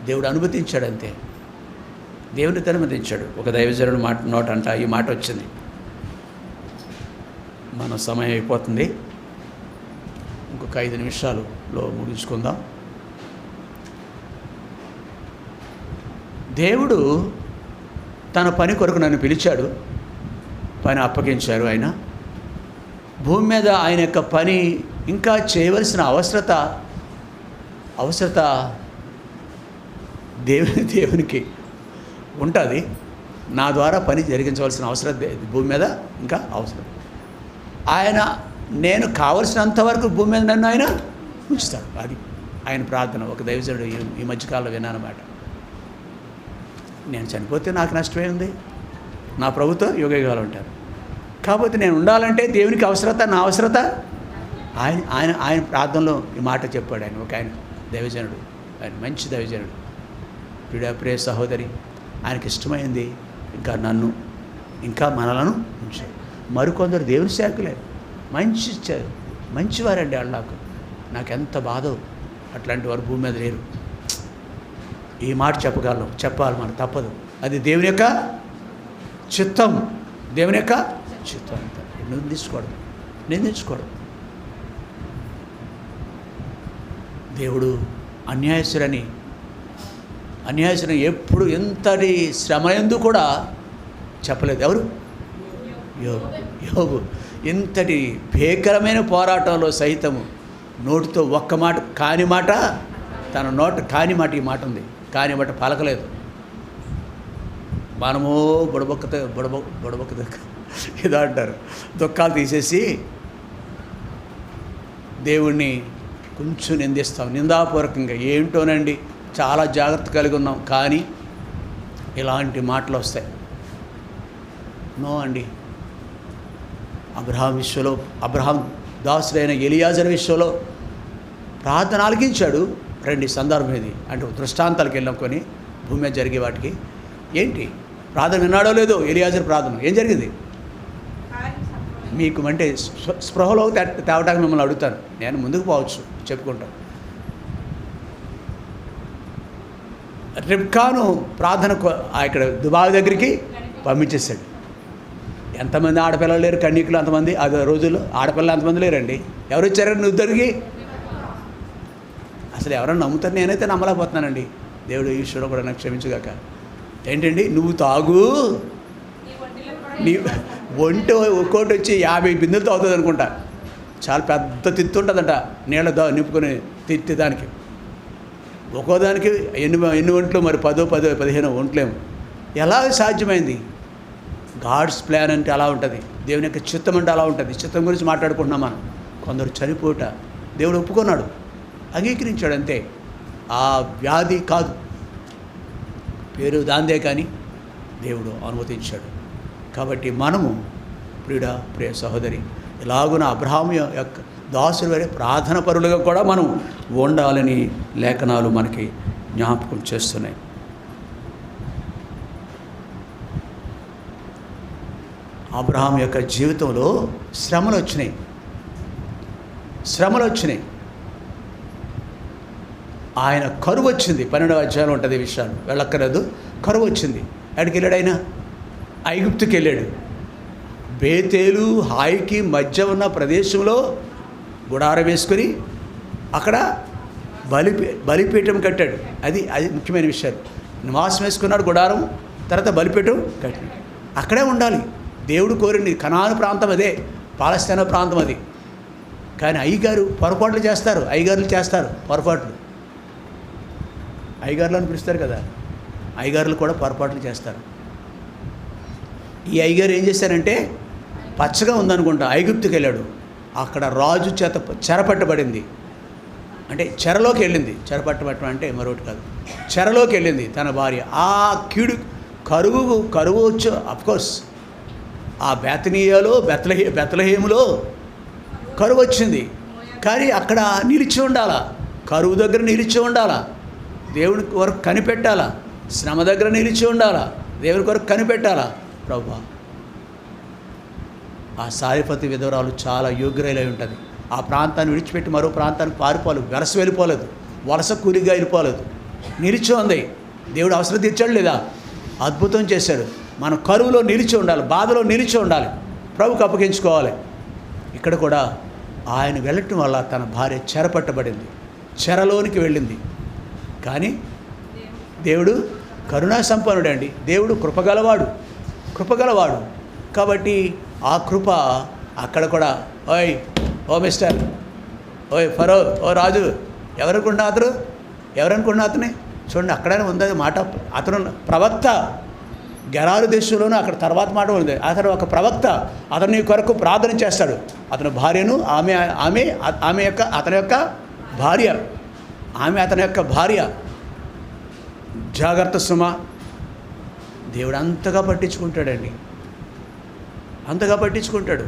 దేవుడు అనుమతించాడంతే. దేవుని అనుమతించాడు. ఒక దైవజనుడు నోట అంట ఈ మాట వచ్చింది. మన సమయం అయిపోతుంది, ఇంకొక 5 నిమిషాలలో ముగించుకుందాం. దేవుడు తన పని కొరకు నన్ను పిలిచాడు, పని అప్పగించారు. ఆయన భూమి మీద ఆయన యొక్క పని ఇంకా చేయవలసిన అవసరత దేవునికి ఉంటుంది. నా ద్వారా పని జరిగించవలసిన అవసరం భూమి మీద ఇంకా అవసరం. నేను కావలసినంత వరకు భూమి మీద నన్ను ఆయన ఉంచుతాడు. అది ఆయన ప్రార్థన. ఒక దైవజనుడు ఈ మధ్యకాలంలో విన్నానమాట. నేను చనిపోతే నాకు నష్టమే ఉంది, నా ప్రభుత్వం యుగయుగాలు ఉంటారు. కాకపోతే నేను ఉండాలంటే దేవునికి నా అవసరత ఆయన ప్రార్థనలో ఈ మాట చెప్పాడు. ఆయన దైవజనుడు, ఆయన మంచి దైవజనుడు, ప్రియ సహోదరి. ఆయనకి ఇష్టమైంది ఇంకా నన్ను, ఇంకా మనలను ఉంచాడు. మరికొందరు దేవుని సేవకులే, మంచివారండి వాళ్ళు. నాకెంత బాధో అట్లాంటి వారు భూమి మీద లేరు. ఈ మాట చెప్పాలి మనకు తప్పదు. అది దేవుని యొక్క చిత్తం, దేవుని యొక్క చిత్తం. నిందించుకోవడం. దేవుడు అన్యాయస్తురని ఎప్పుడు ఎంతటి శ్రమ ఎందు కూడా చెప్పలేదు. ఎవరు? యోబు. ఇంతటి భీకరమైన పోరాటంలో సైతము నోటితో ఒక్క మాట కాని మాట, తన నోట కాని మాట, ఈ మాట ఉంది, కాని మాట పలకలేదు. మనము బుడబొక్క ఏదో అంటారు, దుఃఖాలు తీసేసి దేవుణ్ణి కొంచెం నిందిస్తాం, నిందాపూర్వకంగా. ఏంటోనండి, చాలా జాగ్రత్త కలిగి ఉన్నాం, కానీ ఇలాంటి మాటలు నో అండి. అబ్రహాం దాసుడైన ఎలియాజరు విషయంలో ప్రార్థన ఆలకించాడు. 2 సందర్భం ఇది. అంటే దృష్టాంతాలకు వెళ్ళాం భూమి మీద జరిగే వాటికి. ఏంటి ప్రార్థన విన్నాడో లేదో ఎలియాజరు ప్రార్థన ఏం జరిగింది? మీకు అంటే స్పృహలో తేవటానికి మిమ్మల్ని అడుగుతాను. నేను ముందుకు పోవచ్చు, చెప్పుకుంటాను. రిబ్కాను ప్రార్థన ఇక్కడ దుబాయ్ దగ్గరికి పంపించేశాడు. ఎంతమంది ఆడపిల్లలు లేరు, కన్యకులు అంతమంది. అది రోజుల్లో ఆడపిల్లలు అంతమంది లేరండి. ఎవరు వచ్చారండి నువ్వు ఇద్దరికి? అసలు ఎవరన్నా నమ్ముతారు? నేనైతే నమ్మలేకపోతున్నానండి. దేవుడు ఈ విషయంలో కూడా నాకు క్షమించుగాక. ఏంటండి, నువ్వు తాగు, నీ ఒంటి ఒక్కోటి వచ్చి 50 బిందెలతో అవుతుంది అనుకుంటా. చాలా పెద్ద తిత్తి ఉంటుందంట, నీళ్ళ నింపుకొని తిత్తి. దానికి ఒక్కోదానికి ఎన్ని ఒంట్లు, మరి 10-15 ఒంట్లేము. ఎలా సాధ్యమైంది? గాడ్స్ ప్లాన్ అంటే అలా ఉంటుంది, దేవుని యొక్క చిత్తం అంటే అలా ఉంటుంది. చిత్తం గురించి మాట్లాడుకుంటున్నాం మనం. కొందరు చనిపోట దేవుడు ఒప్పుకున్నాడు, అంగీకరించాడు, అంతే. ఆ వ్యాధి కాదు, పేరు దాందే, కానీ దేవుడు అనుమతించాడు. కాబట్టి మనము ప్రియ సహోదరి, ఇలాగున అబ్రహాము యొక్క దాసులు వరే ప్రార్థన పరులుగా కూడా మనం ఉండాలని లేఖనాలు మనకి జ్ఞాపకం చేస్తున్నాయి. అబ్రహాం యొక్క జీవితంలో శ్రమలు వచ్చినాయి. ఆయన కరువు వచ్చింది. 12వ అధ్యాయంలో ఉంటుంది ఈ విషయాలు, వెళ్ళక్కర్లేదు. కరువు వచ్చింది. ఎక్కడికి వెళ్ళాడు ఆయన? ఐగుప్తుకి వెళ్ళాడు. బేతేలు హాయికి మధ్య ఉన్న ప్రదేశంలో గుడారం వేసుకొని అక్కడ బలిపీఠం కట్టాడు. అది ముఖ్యమైన విషయాలు. నివాసం వేసుకున్నాడు గుడారం, తర్వాత బలిపీఠం కట్టాడు. అక్కడే ఉండాలి. దేవుడు కోరింది కనాను ప్రాంతం అదే, పాలస్తీనా ప్రాంతం అది. కానీ పొరపాట్లు చేస్తారు. అయ్యగారులు చేస్తారు పొరపాట్లు. అయ్యగారులు అని పిలుస్తారు కదా, అయ్యగారులు కూడా పొరపాట్లు చేస్తారు. ఈ అయ్యగారు ఏం చేశారంటే, పచ్చగా ఉందనుకుంటా, ఐగుప్తుకి వెళ్ళాడు. అక్కడ రాజు చేత చెరపట్టబడింది. అంటే చెరలోకి వెళ్ళింది. చెరపట్టబట్టడం అంటే మరొకటి కాదు, చెరలోకి వెళ్ళింది తన భార్య. ఆ కరువు వచ్చు. అఫ్కోర్స్ ఆ బెత్లహేములో కరువు వచ్చింది. కానీ అక్కడ నిలిచి ఉండాలా, కరువు దగ్గర నిలిచి ఉండాలా, దేవుని కొరకు కనిపెట్టాలా, శ్రమ దగ్గర నిలిచి ఉండాలా, దేవుని కొరకు కనిపెట్టాలా. ప్రభువా, ఆ సారిపతి విధవరాలు చాలా యోగ్యురాలై ఉంటుంది. ఆ ప్రాంతాన్ని విడిచిపెట్టి మరో ప్రాంతానికి పారిపోలేదు, వెళ్ళిపోలేదు, వలస కూలిగా వెళ్ళిపోలేదు, నిలిచి ఉంది. దేవుడు అవసరం తీర్చాడు లేదా? అద్భుతం చేశాడు. మనం కరువులో నిలిచి ఉండాలి, బాధలో నిలిచి ఉండాలి, ప్రభుకు అప్పగించుకోవాలి. ఇక్కడ కూడా ఆయన వెళ్ళటం వల్ల తన భార్య చెరపట్టబడింది, చెరలోనికి వెళ్ళింది. కానీ దేవుడు కరుణా సంపన్నుడు అండి. దేవుడు కృపగలవాడు కాబట్టి ఆ కృప అక్కడ కూడా, ఓయ్ ఓ మిస్టర్, ఓయ్ ఫరో, ఓ రాజు, ఎవరనుకున్నా అతనే చూడండి, అక్కడనే ఉంది మాట. అతను ప్రవక్త, గెరారు దేశంలోనూ అక్కడ తర్వాత మాట ఉంది. అతను ఒక ప్రవక్త, అతను నీ కొరకు ప్రార్థన చేస్తాడు. అతని భార్యను అతని యొక్క భార్య. జాగ్రత్త సుమ, దేవుడు అంతగా పట్టించుకుంటాడండి, అంతగా పట్టించుకుంటాడు.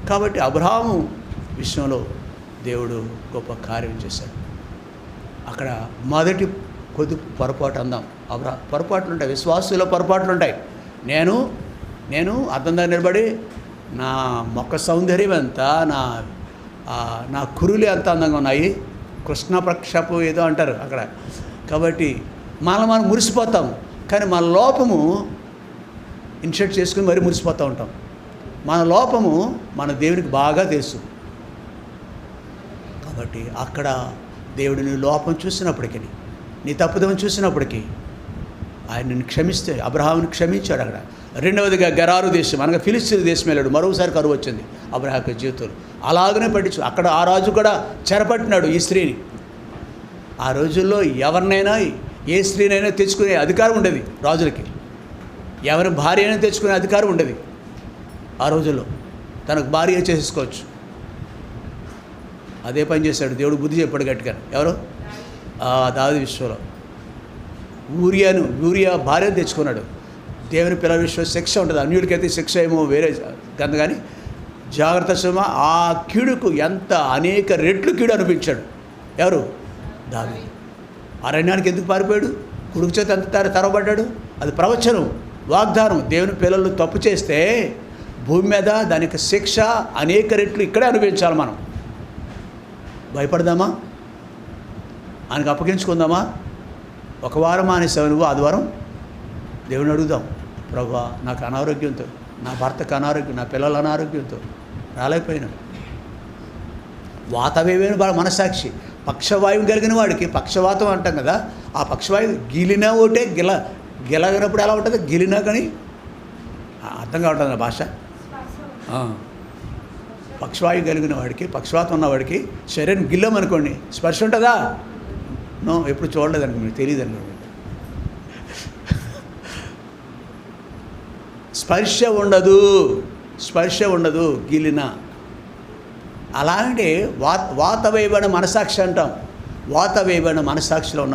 కాబట్టి అబ్రహాము విషయంలో దేవుడు గొప్ప కార్యం చేశాడు. అక్కడ మొదటి కొద్ది పొరపాటు అందాం. పొరపాట్లు ఉంటాయి, విశ్వాసులో పొరపాట్లు ఉంటాయి. నేను అద్దం దగ్గర నిలబడి నా మొక్క సౌందర్యం ఎంత, నా కురులు ఎంత అందంగా ఉన్నాయి, కృష్ణపక్షపు ఏదో అంటారు అక్కడ. కాబట్టి మనం మురిసిపోతాం, కానీ మన లోపము ఇన్షర్ట్ చేసుకుని మరీ మురిసిపోతూ ఉంటాం. మన లోపము మన దేవునికి బాగా తెలుసు. కాబట్టి అక్కడ దేవుడు నీ లోపం చూసినప్పటికీ, నీ తప్పుదం చూసినప్పటికీ ఆయన నిన్ను క్షమిస్తే, అబ్రహాముని క్షమించాడు. అక్కడ రెండవదిగా గెరారు దేశం అనగా ఫిలిస్తీన్ దేశం వెళ్ళాడు. మరోసారి కరువు వచ్చింది అబ్రహాము జీవితంలో. అలాగనే పట్టించు. అక్కడ ఆ రాజు కూడా చెరపట్టినాడు ఈ స్త్రీని. ఆ రోజుల్లో ఎవరినైనా ఏ స్త్రీనైనా తెచ్చుకునే అధికారం ఉండేది రాజులకి. ఎవరి భార్య అయినా తెచ్చుకునే అధికారం ఉండేది ఆ రోజుల్లో. తనకు భార్య చేసుకోవచ్చు. అదే పని చేశాడు దేవుడు, బుద్ధి చెప్పాడు గట్టిగా. ఎవరు? దావీదు విషయంలో ఊరియా భార్యను తెచ్చుకున్నాడు. దేవుని పిల్లల విషయంలో శిక్ష ఉంటుంది, అన్యుడికైతే శిక్ష ఏమో వేరే గంద. కానీ జాగ్రత్త సుమ, ఆ కీడుకు ఎంత అనేక రెట్లు కీడు అనిపించాడు. ఎవరు? దావీదు. అరణ్యానికి ఎందుకు పారిపోయాడు? కొడుకు చేత ఎంత తెరవబడ్డాడు. అది ప్రవచనం, వాగ్దానం. దేవుని పిల్లలు తప్పు చేస్తే భూమి మీద దానికి శిక్ష అనేక రెట్లు ఇక్కడే అనుభవించాలి. మనం భయపడదామా? ఆయనకు అప్పగించుకుందామా? ఒక వారం మానేసావు నువ్వు, ఆదివారం దేవుని అడుగుదాం, ప్రభువా నాకు అనారోగ్యంతో, నా భర్తకు అనారోగ్యం, నా పిల్లల అనారోగ్యంతో రాలేకపోయినా. వాతవేవేను మనసాక్షి, పక్షవాయువు కలిగిన వాడికి, పక్షవాతం అంటాం కదా, ఆ పక్షవాయువు గిలినా ఒకటే, గిలగినప్పుడు ఎలా ఉంటుంది? గిలినా కానీ అర్థం కావట్లేదు నా భాష. పక్షవాయువు కలిగిన వాడికి, పక్షవాతం ఉన్నవాడికి శరీరం గిల్లమనుకోండి, స్పర్శ ఉంటుందా? నో, ఎప్పుడు చూడలేదండి, మీకు తెలియదండి. స్పర్శ ఉండదు గిలిన. అలాంటి వాతవేయబడిన మనసాక్షి అంటాం. వాతవేయబడిన మనసాక్షిలో ఉన్న